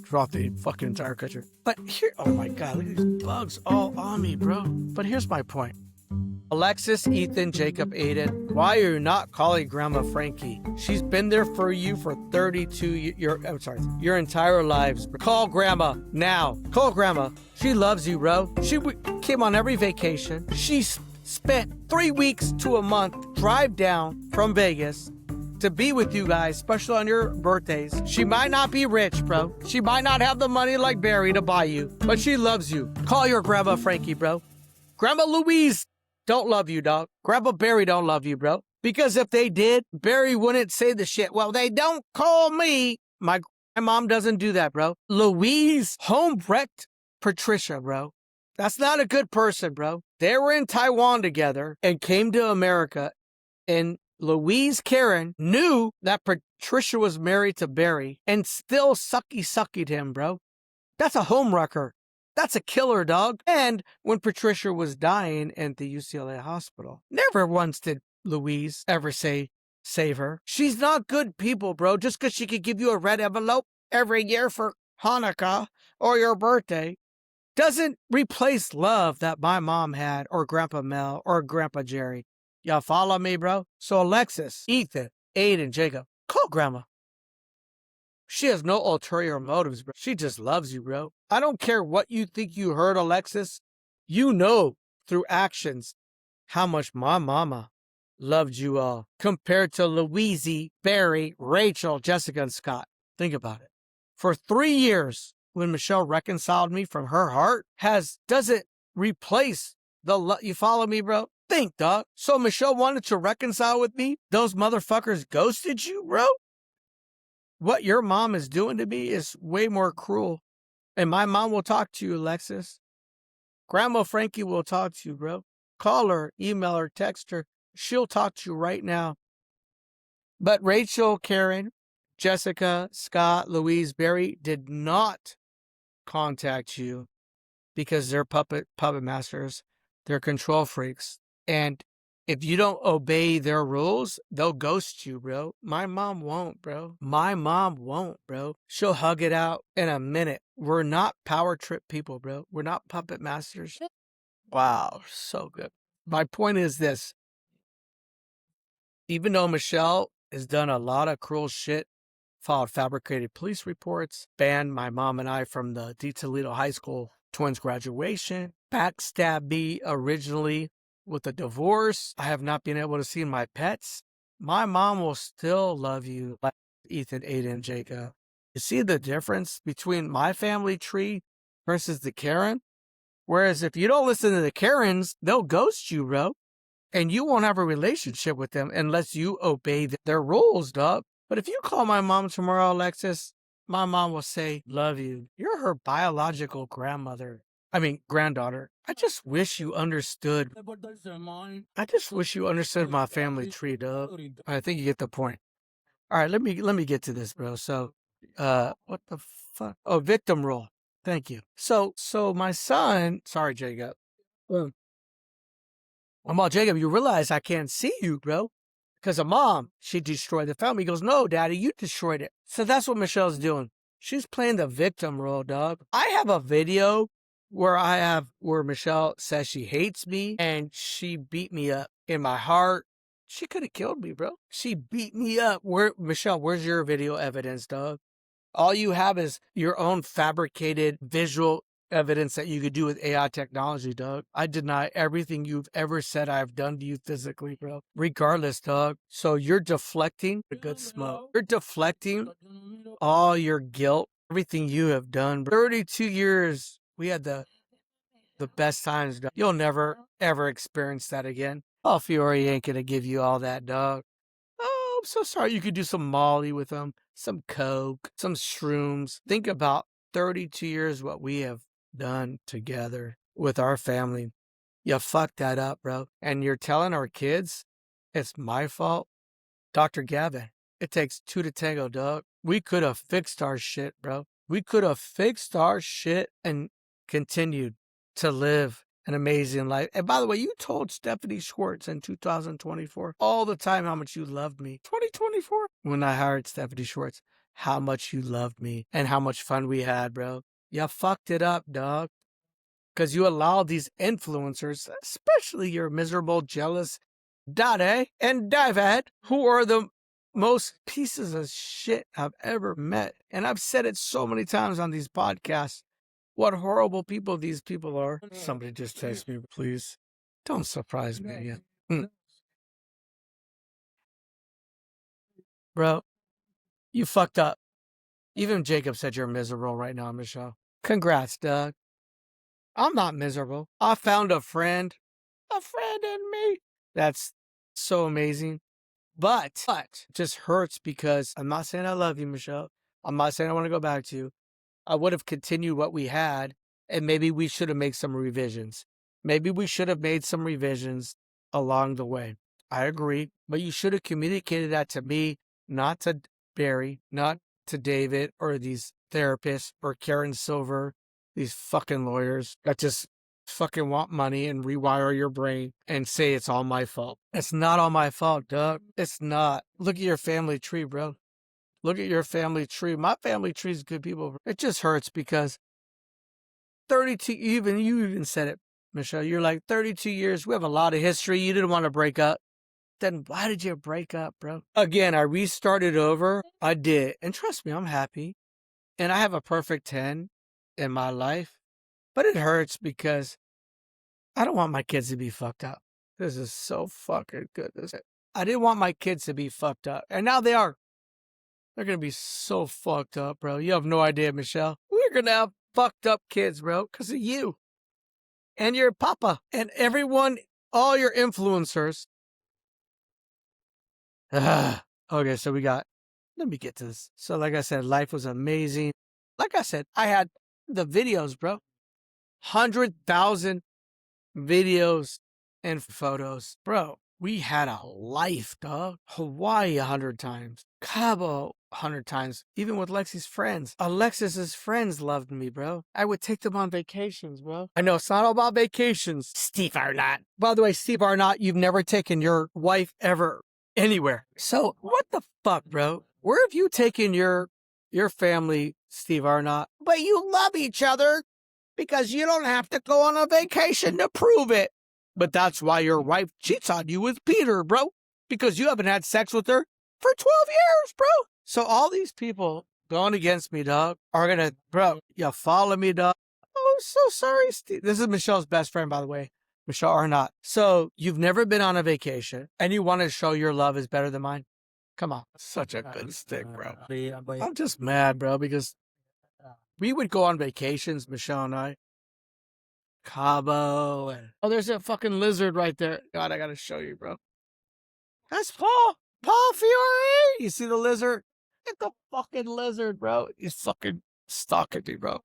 throughout the fucking entire country. But here, oh my God, look at these bugs all on me, bro. But here's my point. Alexis, Ethan, Jacob, Aiden, why are you not calling Grandma Frankie? She's been there for you for 32 your entire lives. Call Grandma now. Call Grandma. She loves you, bro. She came on every vacation. She spent 3 weeks to a month drive down from Vegas to be with you guys, especially on your birthdays. She might not be rich, bro. She might not have the money like Barry to buy you, but she loves you. Call your Grandma Frankie, bro. Grandma Louise don't love you, dog. Grandpa Barry don't love you, bro. Because if they did, Barry wouldn't say the shit. Well, they don't call me. My mom doesn't do that, bro. Louise home-wrecked Patricia, bro. That's not a good person, bro. They were in Taiwan together and came to America, and Louise Karen knew that Patricia was married to Barry and still sucky-suckied him, bro. That's a home-wrecker. That's a killer, dog. And when Patricia was dying at the UCLA hospital, never once did Louise ever say, save her. She's not good people, bro. Just because she could give you a red envelope every year for Hanukkah or your birthday doesn't replace love that my mom had, or Grandpa Mel, or Grandpa Jerry. Y'all follow me, bro? So Alexis, Ethan, Aiden, Jacob, call Grandma. She has no ulterior motives, bro. She just loves you, bro. I don't care what you think you heard, Alexis. You know through actions how much my mama loved you all compared to Louise, Barry, Rachel, Jessica, and Scott. Think about it. For 3 years, when Michelle reconciled me from her heart, doesn't replace the love. You follow me, bro? Think, dog. So Michelle wanted to reconcile with me. Those motherfuckers ghosted you, bro? What your mom is doing to me is way more cruel And my mom will talk to you, Alexis. Grandma Frankie will talk to you, bro. Call her, email her, text her. She'll talk to you right now. But Rachel, Karen, Jessica, Scott, Louise, Barry did not contact you because they're puppet masters. They're control freaks. And if you don't obey their rules, they'll ghost you, bro. My mom won't, bro. My mom won't, bro. She'll hug it out in a minute. We're not power trip people, bro. We're not puppet masters. Wow, so good. My point is this. Even though Michelle has done a lot of cruel shit, filed fabricated police reports, banned my mom and I from the De Toledo High School twins graduation, backstabbed me originally with a divorce, I have not been able to see my pets, my mom will still love you like Ethan, Aiden, Jacob. You see the difference between my family tree versus the Karen? Whereas if you don't listen to the Karens, they'll ghost you, bro. And you won't have a relationship with them unless you obey their rules, dog. But if you call my mom tomorrow, Alexis, my mom will say, love you. You're her biological granddaughter. I just wish you understood. I just wish you understood my family tree, dog. I think you get the point. All right, let me get to this, bro. So, what the fuck? Oh, victim role. Thank you. So my son, sorry, Jacob. I'm all, Jacob, you realize I can't see you, bro. Because of mom, she destroyed the family. He goes, no, daddy, you destroyed it. So that's what Michelle's doing. She's playing the victim role, dog. I have a video where Michelle says she hates me and she beat me up in my heart. She could have killed me, bro. She beat me up. Michelle, where's your video evidence, dog? All you have is your own fabricated visual evidence that you could do with AI technology, dog. I deny everything you've ever said I've done to you physically, bro. Regardless, dog. So you're deflecting the good smoke. You're deflecting all your guilt, everything you have done. 32 years, we had the best times, dog. You'll never, ever experience that again. Oh, Fiore ain't gonna give you all that, dog. Oh, I'm so sorry. You could do some Molly with them, some Coke, some shrooms. Think about 32 years what we have done together with our family. You fucked that up, bro. And you're telling our kids it's my fault? Dr. Gavin, it takes two to tango, dog. We could have fixed our shit, bro. We could have fixed our shit and continued to live an amazing life. And by the way, you told Stephanie Schwartz in 2024 all the time how much you loved me. 2024? When I hired Stephanie Schwartz, how much you loved me and how much fun we had, bro. You fucked it up, dog. Because you allowed these influencers, especially your miserable, jealous Dade and David, who are the most pieces of shit I've ever met. And I've said it so many times on these podcasts. What horrible people these people are. Somebody just text me, please. Don't surprise me again. Bro, you fucked up. Even Jacob said you're miserable right now, Michelle. Congrats, Doug. I'm not miserable. I found a friend in me. That's so amazing. But it just hurts because I'm not saying I love you, Michelle. I'm not saying I want to go back to you. I would have continued what we had, and maybe we should have made some revisions. Maybe we should have made some revisions along the way. I agree, but you should have communicated that to me, not to Barry, not to David or these therapists or Karen Silver, these fucking lawyers that just fucking want money and rewire your brain and say it's all my fault. It's not all my fault, Doug. It's not. Look at your family tree, bro. Look at your family tree. My family tree is good people. It just hurts because 32, you even said it, Michelle. You're like 32 years. We have a lot of history. You didn't want to break up. Then why did you break up, bro? Again, I restarted over. I did. And trust me, I'm happy. And I have a perfect 10 in my life. But it hurts because I don't want my kids to be fucked up. This is so fucking good. I didn't want my kids to be fucked up. And now they are. They're going to be so fucked up, bro. You have no idea, Michelle. We're going to have fucked up kids, bro, because of you. And your papa. And everyone, all your influencers. Okay, so let me get to this. So like I said, life was amazing. Like I said, I had the videos, bro. 100,000 videos and photos. Bro, we had a life, dog. Hawaii 100 times. Cabo 100 times. Even with Lexi's friends. Alexis's friends loved me, bro. I would take them on vacations, bro. I know it's not all about vacations. Steve Arnott. By the way, Steve Arnott, you've never taken your wife ever anywhere. So what the fuck, bro? Where have you taken your family, Steve Arnott? But you love each other. Because you don't have to go on a vacation to prove it. But that's why your wife cheats on you with Peter, bro. Because you haven't had sex with her for 12 years, bro. So all these people going against me, dog, are gonna, bro, you follow me, dog. Oh, I'm so sorry, Steve. This is Michelle's best friend, by the way. Michelle Arnott. So you've never been on a vacation and you want to show your love is better than mine? Come on. Such a good stick, bro. I'm just mad, bro, because we would go on vacations, Michelle and I. Cabo. Oh, there's a fucking lizard right there. God, I gotta show you, bro. That's Paul. Paul Fiore. You see the lizard? Get the fucking lizard, bro. He's fucking stalking me, bro.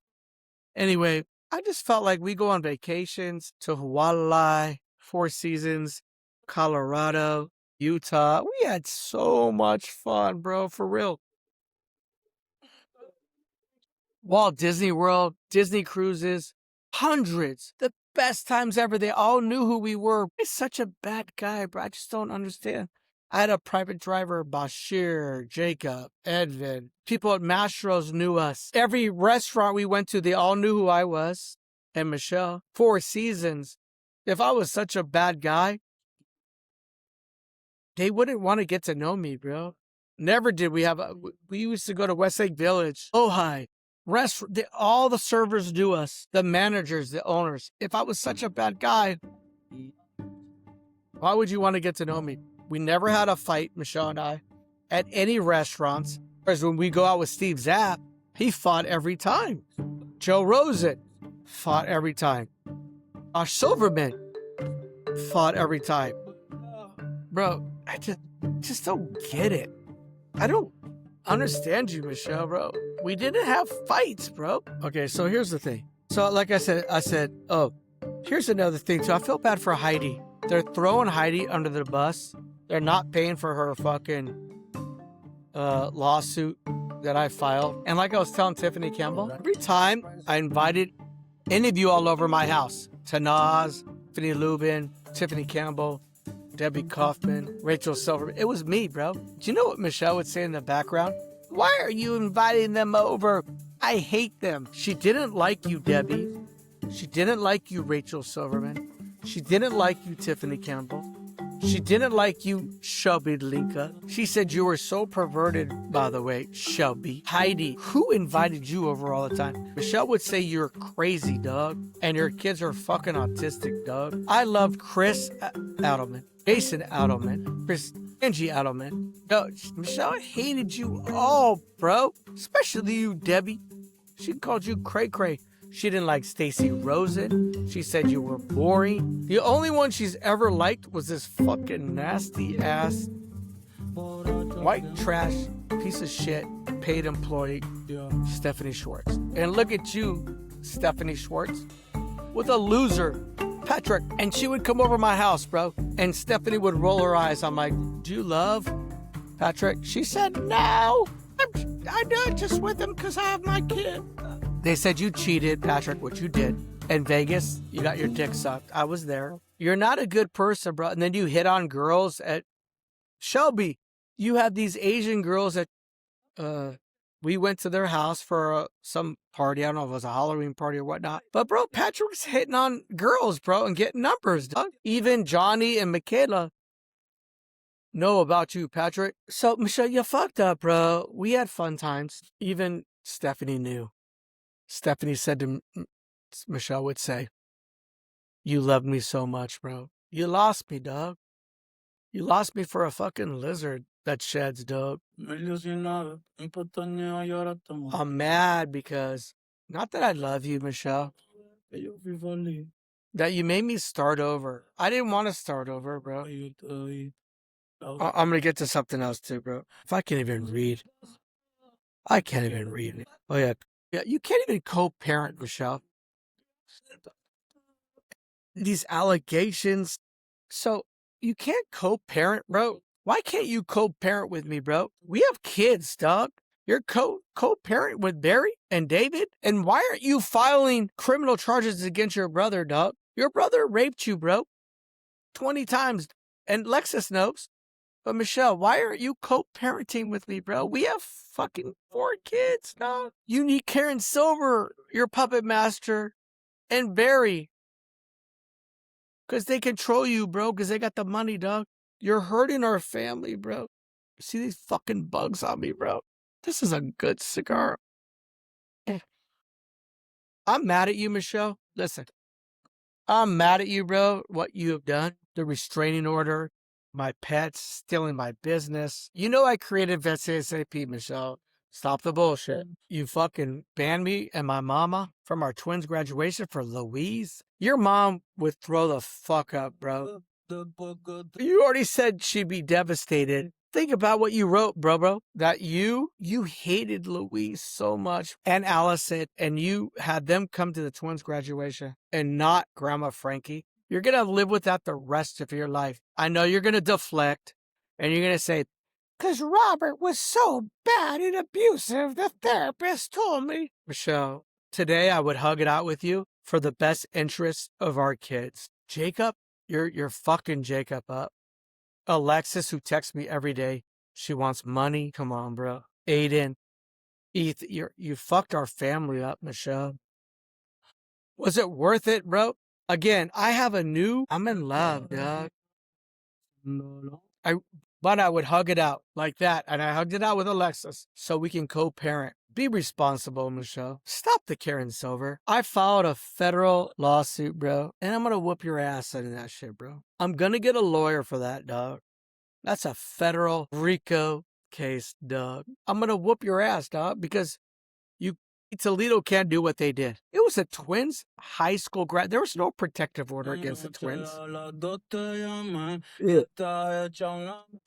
Anyway, I just felt like we go on vacations to Hawaii, Four Seasons, Colorado, Utah. We had so much fun, bro, for real. Walt Disney World, Disney cruises, hundreds, the best times ever. They all knew who we were. He's such a bad guy, bro. I just don't understand. I had a private driver, Bashir, Jacob, Edvin. People at Mastro's knew us. Every restaurant we went to, they all knew who I was. And Michelle, Four Seasons. If I was such a bad guy, they wouldn't want to get to know me, bro. Never did we have we used to go to Westlake Village, Ojai. All the servers knew us, the managers, the owners. If I was such a bad guy, why would you want to get to know me? We never had a fight, Michelle and I, at any restaurants. Whereas when we go out with Steve Zapp, he fought every time. Joe Rosen fought every time. Silverman fought every time. Bro, I just don't get it. I don't understand you, Michelle, bro. We didn't have fights, bro. Okay, so here's the thing. So like I said, oh, here's another thing too. I feel bad for Heidi. They're throwing Heidi under the bus. They're not paying for her fucking lawsuit that I filed. And like I was telling Tiffany Campbell, every time I invited any of you all over my house, Tanaz, Tiffany Lubin, Tiffany Campbell, Debbie Kaufman, Rachel Silverman, it was me, bro. Do you know what Michelle would say in the background? Why are you inviting them over? I hate them. She didn't like you, Debbie. She didn't like you, Rachel Silverman. She didn't like you, Tiffany Campbell. She didn't like you, Shelby Linka. She said you were so perverted, by the way, Shelby. Heidi, who invited you over all the time? Michelle would say you're crazy, dog, and your kids are fucking autistic, dog. I loved Chris Adelman, Jason Adelman, Angie Adelman. No, Michelle hated you all, bro. Especially you, Debbie. She called you cray-cray. She didn't like Stacy Rosen. She said you were boring. The only one she's ever liked was this fucking nasty ass, white trash, piece of shit, paid employee, Stephanie Schwartz. And look at you, Stephanie Schwartz, with a loser, Patrick. And she would come over my house, bro. And Stephanie would roll her eyes. I'm like, do you love Patrick? She said, no. I'm not just with him because I have my kid. They said you cheated, Patrick, which you did. In Vegas, you got your dick sucked. I was there. You're not a good person, bro. And then you hit on girls at Shelby. You had these Asian girls that we went to their house for some party. I don't know if it was a Halloween party or whatnot. But, bro, Patrick was hitting on girls, bro, and getting numbers, dog. Even Johnny and Michaela know about you, Patrick. So, Michelle, you fucked up, bro. We had fun times. Even Stephanie knew. Stephanie said to Michelle would say, you loved me so much, bro. You lost me, dog. You lost me for a fucking lizard that sheds, dog. I'm mad because, not that I love you, Michelle, that you made me start over. I didn't want to start over, bro. I'm going to get to something else too, bro. If I can't even read. I can't even read. Oh, yeah. Yeah, you can't even co-parent, Michelle. These allegations. So you can't co-parent, bro? Why can't you co-parent with me, bro? We have kids, dog. You're co-parent with Barry and David? And why aren't you filing criminal charges against your brother, dog? Your brother raped you, bro. 20 times. And Lexus knows. But Michelle, why aren't you co-parenting with me, bro? We have fucking 4 kids, dog. You need Karen Silver, your puppet master, and Barry. Because they control you, bro, because they got the money, dog. You're hurting our family, bro. See these fucking bugs on me, bro? This is a good cigar. I'm mad at you, Michelle. Listen, I'm mad at you, bro, what you have done. The restraining order, my pets, stealing my business. You know I created VetsASAP, Michelle. Stop the bullshit. You fucking banned me and my mama from our twins' graduation for Louise. Your mom would throw the fuck up, bro. You already said she'd be devastated. Think about what you wrote, bro. That you hated Louise so much and Allison, and you had them come to the twins' graduation and not Grandma Frankie. You're going to live with that the rest of your life. I know you're going to deflect, and you're going to say, because Robert was so bad and abusive, the therapist told me. Michelle, today I would hug it out with you for the best interests of our kids. Jacob, you're fucking Jacob up. Alexis, who texts me every day, she wants money. Come on, bro. Aiden, you fucked our family up, Michelle. Was it worth it, bro? Again, I'm in love, dog. But I would hug it out like that. And I hugged it out with Alexis so we can co-parent. Be responsible, Michelle. Stop the Karen Silver. I filed a federal lawsuit, bro. And I'm going to whoop your ass out of that shit, bro. I'm going to get a lawyer for that, dog. That's a federal RICO case, dog. I'm going to whoop your ass, dog, because Toledo can't do what they did. It was a twins high school grad. There was no protective order against the twins. Yeah.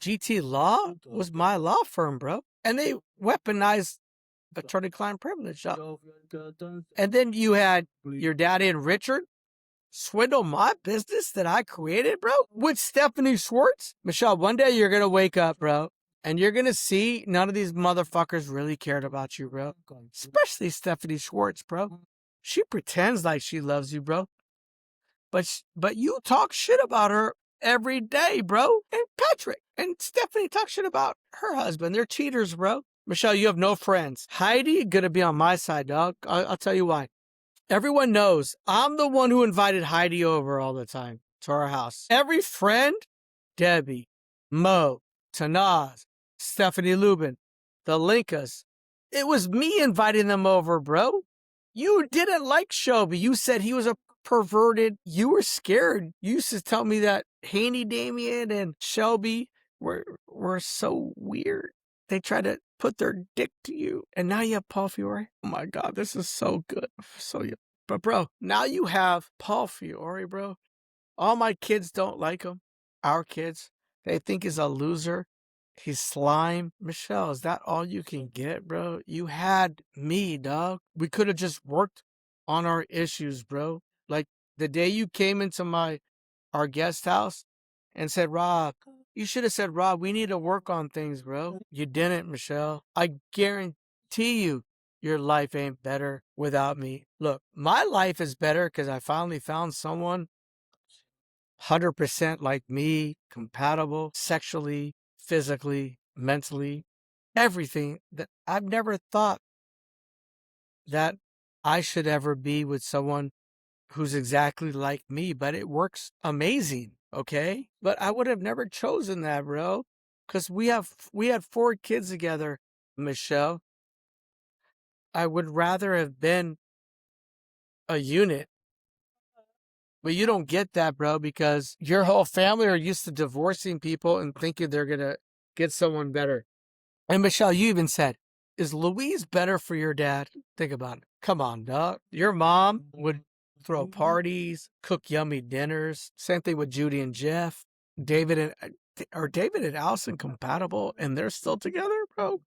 GT Law was my law firm, bro. And they weaponized attorney-client privilege. And then you had your daddy and Richard swindle my business that I created, bro, with Stephanie Schwartz. Michelle, one day you're going to wake up, bro. And you're going to see none of these motherfuckers really cared about you, bro. Especially Stephanie Schwartz, bro. She pretends like she loves you, bro. But you talk shit about her every day, bro. And Patrick and Stephanie talk shit about her husband. They're cheaters, bro. Michelle, you have no friends. Heidi going to be on my side, dog. I'll tell you why. Everyone knows I'm the one who invited Heidi over all the time to our house. Every friend, Debbie, Mo, Tanaz, Stephanie Lubin, the Linkas. It was me inviting them over, bro. You didn't like Shelby. You said he was a perverted. You were scared. You used to tell me that Haney Damien and Shelby were so weird. They tried to put their dick to you. And now you have Paul Fiore. Oh my God, this is so good. But bro, now you have Paul Fiore, bro. All my kids don't like him. Our kids. They think he's a loser. He's slime. Michelle, is that all you can get, bro? You had me, dog. We could have just worked on our issues, bro. Like the day you came into our guest house and said, Rob, you should have said, Rob, we need to work on things, bro. You didn't, Michelle. I guarantee you your life ain't better without me. Look, my life is better because I finally found someone 100% like me, compatible, sexually, physically, mentally, everything that I've never thought that I should ever be with someone who's exactly like me, but it works amazing, okay? But I would have never chosen that, bro, because we had 4 kids together, Michelle. I would rather have been a unit. But you don't get that, bro, because your whole family are used to divorcing people and thinking they're going to get someone better. And Michelle, you even said, is Louise better for your dad? Think about it. Come on, dog. Your mom would throw parties, cook yummy dinners. Same thing with Judy and Jeff. David and Allison compatible and they're still together, bro?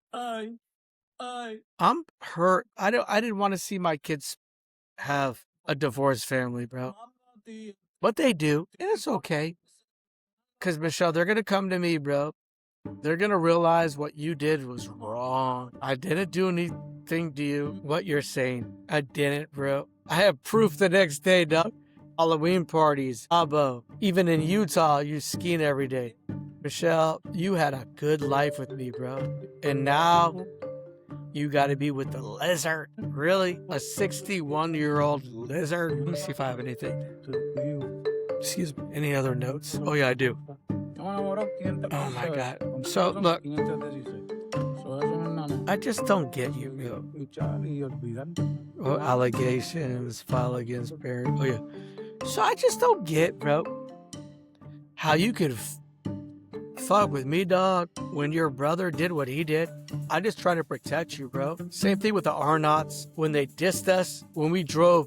I'm hurt. I didn't want to see my kids have a divorced family, bro. But they do, and it's okay. Because, Michelle, they're going to come to me, bro. They're going to realize what you did was wrong. I didn't do anything to you. What you're saying, I didn't, bro. I have proof the next day, dog. Halloween parties, Abo. Even in Utah, you skiing every day. Michelle, you had a good life with me, bro. And now you got to be with the lizard. Really? A 61-year-old lizard? Let me see if I have anything. Excuse me. Any other notes? Oh, yeah, I do. Oh, my God. So, look. I just don't get you, bro. Oh, allegations filed against Barry. Oh, yeah. So I just don't get, bro, how you could fuck with me, dog, when your brother did what he did. I just try to protect you, bro. Same thing with the Arnotts. When they dissed us, when we drove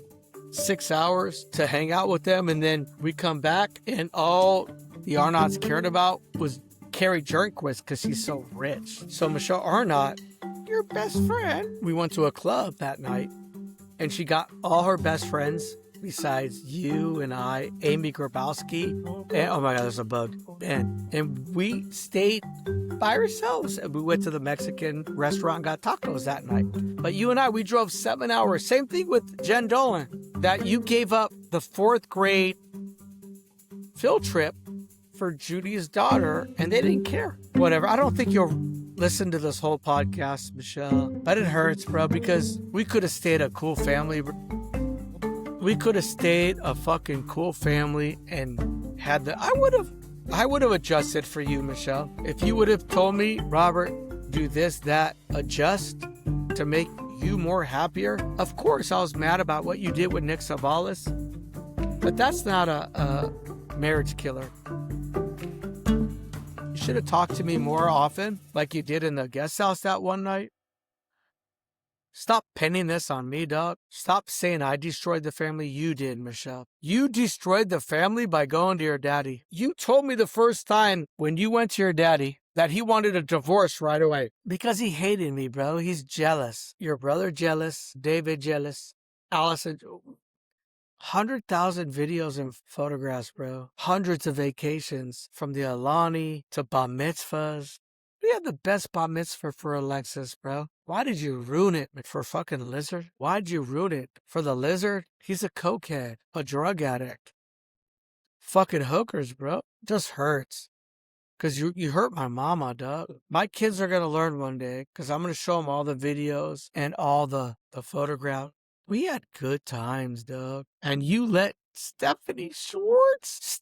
6 hours to hang out with them, and then we come back, and all the Arnotts cared about was Carrie Jernquist because she's so rich. So Michelle Arnott, your best friend, we went to a club that night, and she got all her best friends besides you and I, Amy Grabowski, and oh my God, there's a bug, and we stayed by ourselves, and we went to the Mexican restaurant, got tacos that night. But you and I, we drove 7 hours. Same thing with Jen Dolan, that you gave up the 4th grade field trip for Judy's daughter, and they didn't care. Whatever. I don't think you'll listen to this whole podcast, Michelle, but it hurts, bro, because we could have stayed a cool family. We could have stayed a fucking cool family and had the... I would have adjusted for you, Michelle. If you would have told me, Robert, do this, that, adjust to make you more happier. Of course, I was mad about what you did with Nick Savalas, but that's not a marriage killer. You should have talked to me more often, like you did in the guest house that one night. Stop pinning this on me, dog. Stop saying I destroyed the family. You did, Michelle. You destroyed the family by going to your daddy. You told me the first time when you went to your daddy that he wanted a divorce right away because he hated me, bro. He's jealous. Your brother jealous. David jealous. Allison. 100,000 videos and photographs, bro. Hundreds of vacations from the Alani to bar mitzvahs. We had the best bar mitzvah for Alexis, bro. Why did you ruin it for fucking Lizard? Why'd you ruin it for the Lizard? He's a cokehead, a drug addict. Fucking hookers, bro. Just hurts. Because you hurt my mama, dog. My kids are going to learn one day because I'm going to show them all the videos and all the photographs. We had good times, dog. And you let Stephanie Schwartz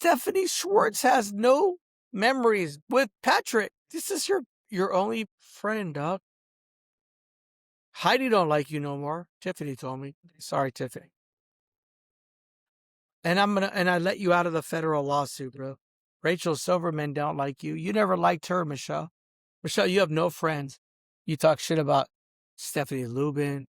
has no memories with Patrick. This is your only friend, dog. Heidi don't like you no more. Tiffany told me. Sorry, Tiffany. And I let you out of the federal lawsuit, bro. Rachel Silverman don't like you. You never liked her, Michelle. Michelle, you have no friends. You talk shit about Stephanie Lubin,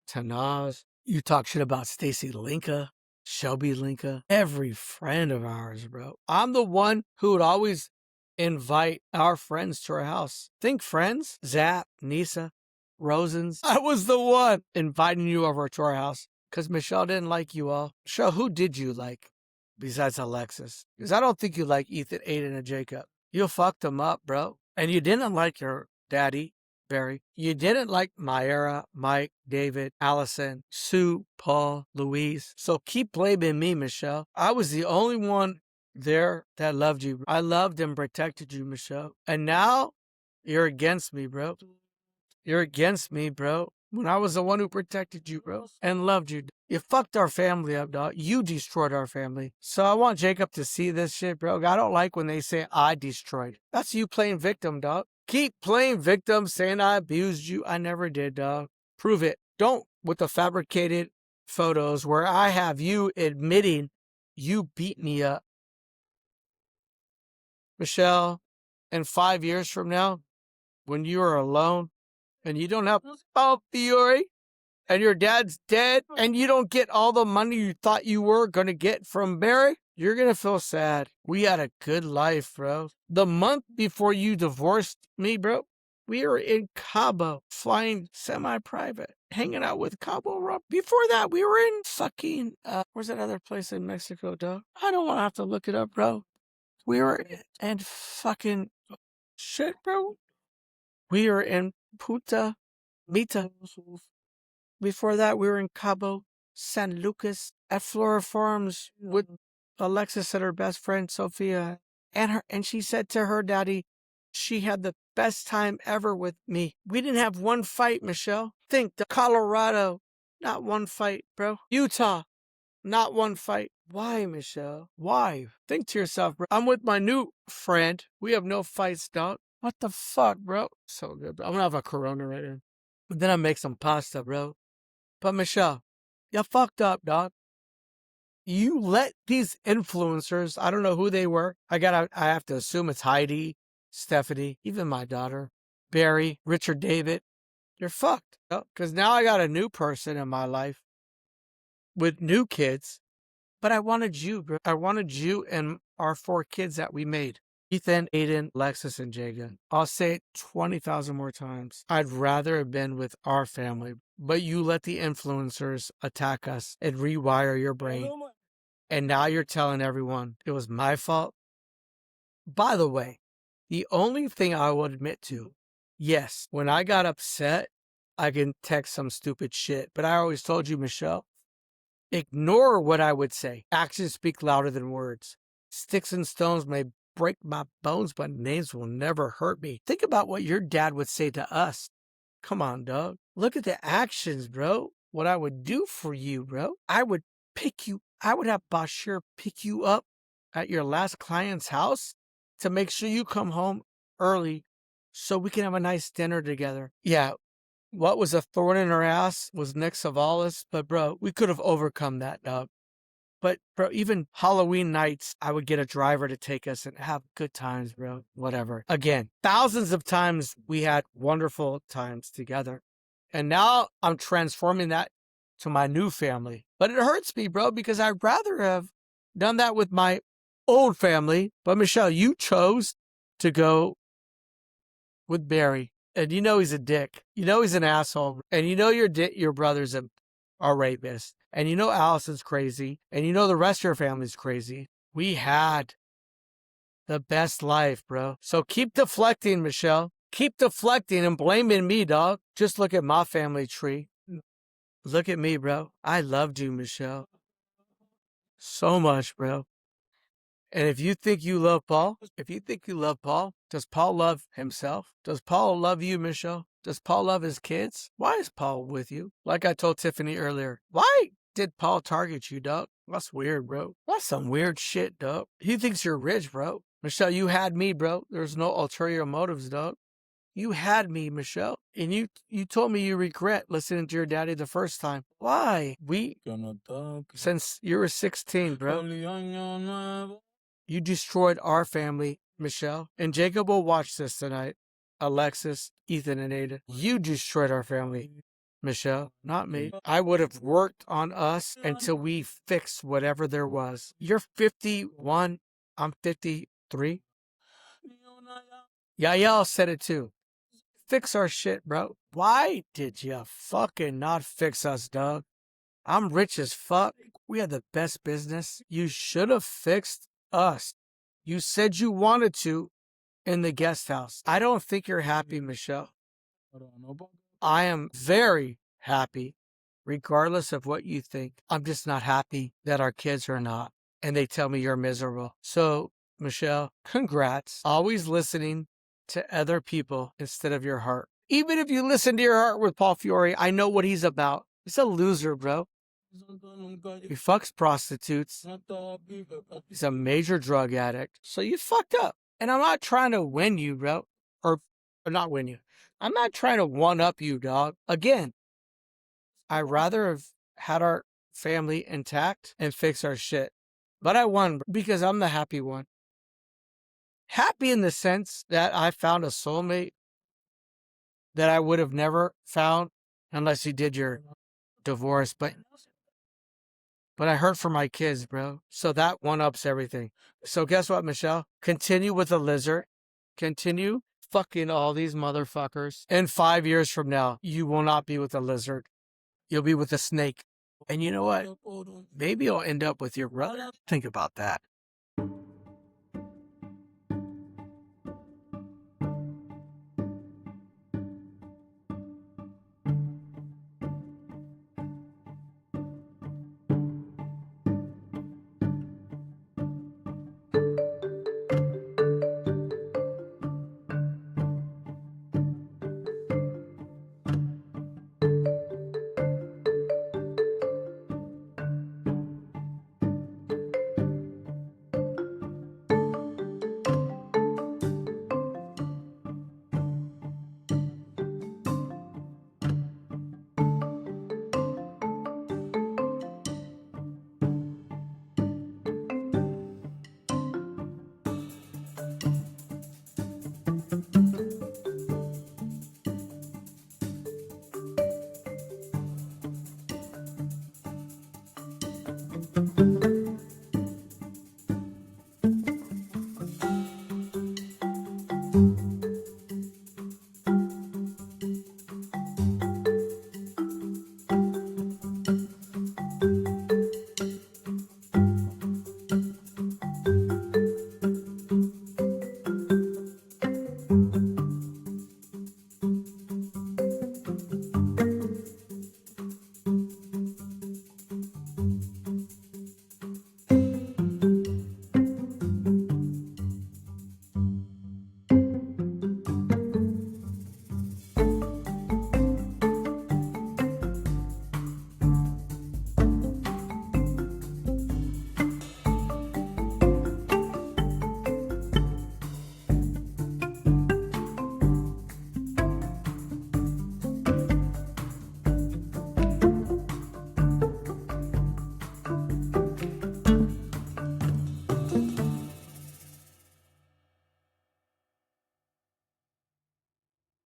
Tanaz. You talk shit about Stacy Linka, Shelby Linka. Every friend of ours, bro. I'm the one who would always invite our friends to our house. Think friends? Zap, Nisa, Rosens. I was the one inviting you over to our house because Michelle didn't like you all. Michelle, who did you like besides Alexis? Because I don't think you like Ethan, Aiden, and Jacob. You fucked them up, bro. And you didn't like your daddy, Barry. You didn't like Myra, Mike, David, Allison, Sue, Paul, Louise. So keep blaming me, Michelle. I was the only one there that loved you. I loved and protected you, Michelle. And now you're against me, bro. You're against me, bro. When I was the one who protected you, bro, and loved you. You fucked our family up, dog. You destroyed our family. So I want Jacob to see this shit, bro. I don't like when they say I destroyed. That's you playing victim, dog. Keep playing victim, saying I abused you. I never did, dog. Prove it. Don't with the fabricated photos where I have you admitting you beat me up. Michelle, in 5 years from now, when you are alone and you don't have Paul Fiore and your dad's dead and you don't get all the money you thought you were going to get from Barry, you're going to feel sad. We had a good life, bro. The month before you divorced me, bro, We were in Cabo, flying semi-private, hanging out with Cabo Rob. Before that, we were in fucking, where's that other place in Mexico, dog? I don't want to have to look it up, bro. We were in fucking, shit, bro. We were in Puta Mita. Before that, we were in Cabo San Lucas at Flora Farms with Alexis and her best friend Sophia, and she said to her daddy, she had the best time ever with me. We didn't have one fight, Michelle. Think the Colorado, not one fight, bro. Utah, not one fight. Why, Michelle? Why? Think to yourself, bro. I'm with my new friend. We have no fights, dog. What the fuck, bro? So good, bro. I'm gonna have a Corona right here. But then I make some pasta, bro. But Michelle, you fucked up, dog. You let these influencers, I don't know who they were. I have to assume it's Heidi, Stephanie, even my daughter, Barry, Richard David. You're fucked. Because now I got a new person in my life with new kids. But I wanted you, bro. I wanted you and our 4 kids that we made. Ethan, Aiden, Lexus, and Jagan. I'll say it 20,000 more times. I'd rather have been with our family. But you let the influencers attack us and rewire your brain. And now you're telling everyone it was my fault. By the way, the only thing I will admit to, yes, when I got upset, I can text some stupid shit. But I always told you, Michelle, ignore what I would say. Actions speak louder than words. Sticks and stones may break my bones, but names will never hurt me. Think about what your dad would say to us. Come on, dog. Look at the actions, bro. What I would do for you, bro. I would have Bashir pick you up at your last client's house to make sure you come home early so we can have a nice dinner together. Yeah, what was a thorn in her ass was Nick Savalas, but bro, we could have overcome that, dog. But bro, even Halloween nights, I would get a driver to take us and have good times, bro. Whatever. Again, thousands of times we had wonderful times together. And now I'm transforming that to my new family. But it hurts me, bro, because I'd rather have done that with my old family. But Michelle, you chose to go with Barry. And you know he's a dick. You know he's an asshole. And you know your brother's a rapist. And you know Allison's crazy. And you know the rest of your family's crazy. We had the best life, bro. So keep deflecting, Michelle. Keep deflecting and blaming me, dog. Just look at my family tree. Look at me, bro. I loved you, Michelle. So much, bro. And if you think you love Paul, does Paul love himself? Does Paul love you, Michelle? Does Paul love his kids? Why is Paul with you? Like I told Tiffany earlier, why did Paul target you, dog? That's weird, bro. That's some weird shit, dog. He thinks you're rich, bro. Michelle, you had me, bro. There's no ulterior motives, dog. You had me, Michelle. And you told me you regret listening to your daddy the first time. Why? Since you were 16, bro. You destroyed our family, Michelle. And Jacob will watch this tonight. Alexis, Ethan, and Ada. You destroyed our family, Michelle, not me. I would have worked on us until we fixed whatever there was. You're 51. I'm 53. Yael said it too. Fix our shit, bro. Why did you fucking not fix us, dog? I'm rich as fuck. We had the best business. You should have fixed us. You said you wanted to in the guest house. I don't think you're happy, Michelle. I am very happy, regardless of what you think. I'm just not happy that our kids are not. And they tell me you're miserable. So, Michelle, congrats. Always listening to other people instead of your heart. Even if you listen to your heart with Paul Fiore, I know what he's about. He's a loser, bro. He fucks prostitutes. He's a major drug addict. So you fucked up. And I'm not trying to win you, bro. Or not win you. I'm not trying to one-up you, dog. Again, I'd rather have had our family intact and fix our shit. But I won because I'm the happy one. Happy in the sense that I found a soulmate that I would have never found unless you did your divorce. But I hurt for my kids, bro. So that one-ups everything. So guess what, Michelle? Continue with the lizard. Continue fucking all these motherfuckers. And 5 years from now, you will not be with a lizard. You'll be with a snake. And you know what? Maybe you'll end up with your brother. Think about that.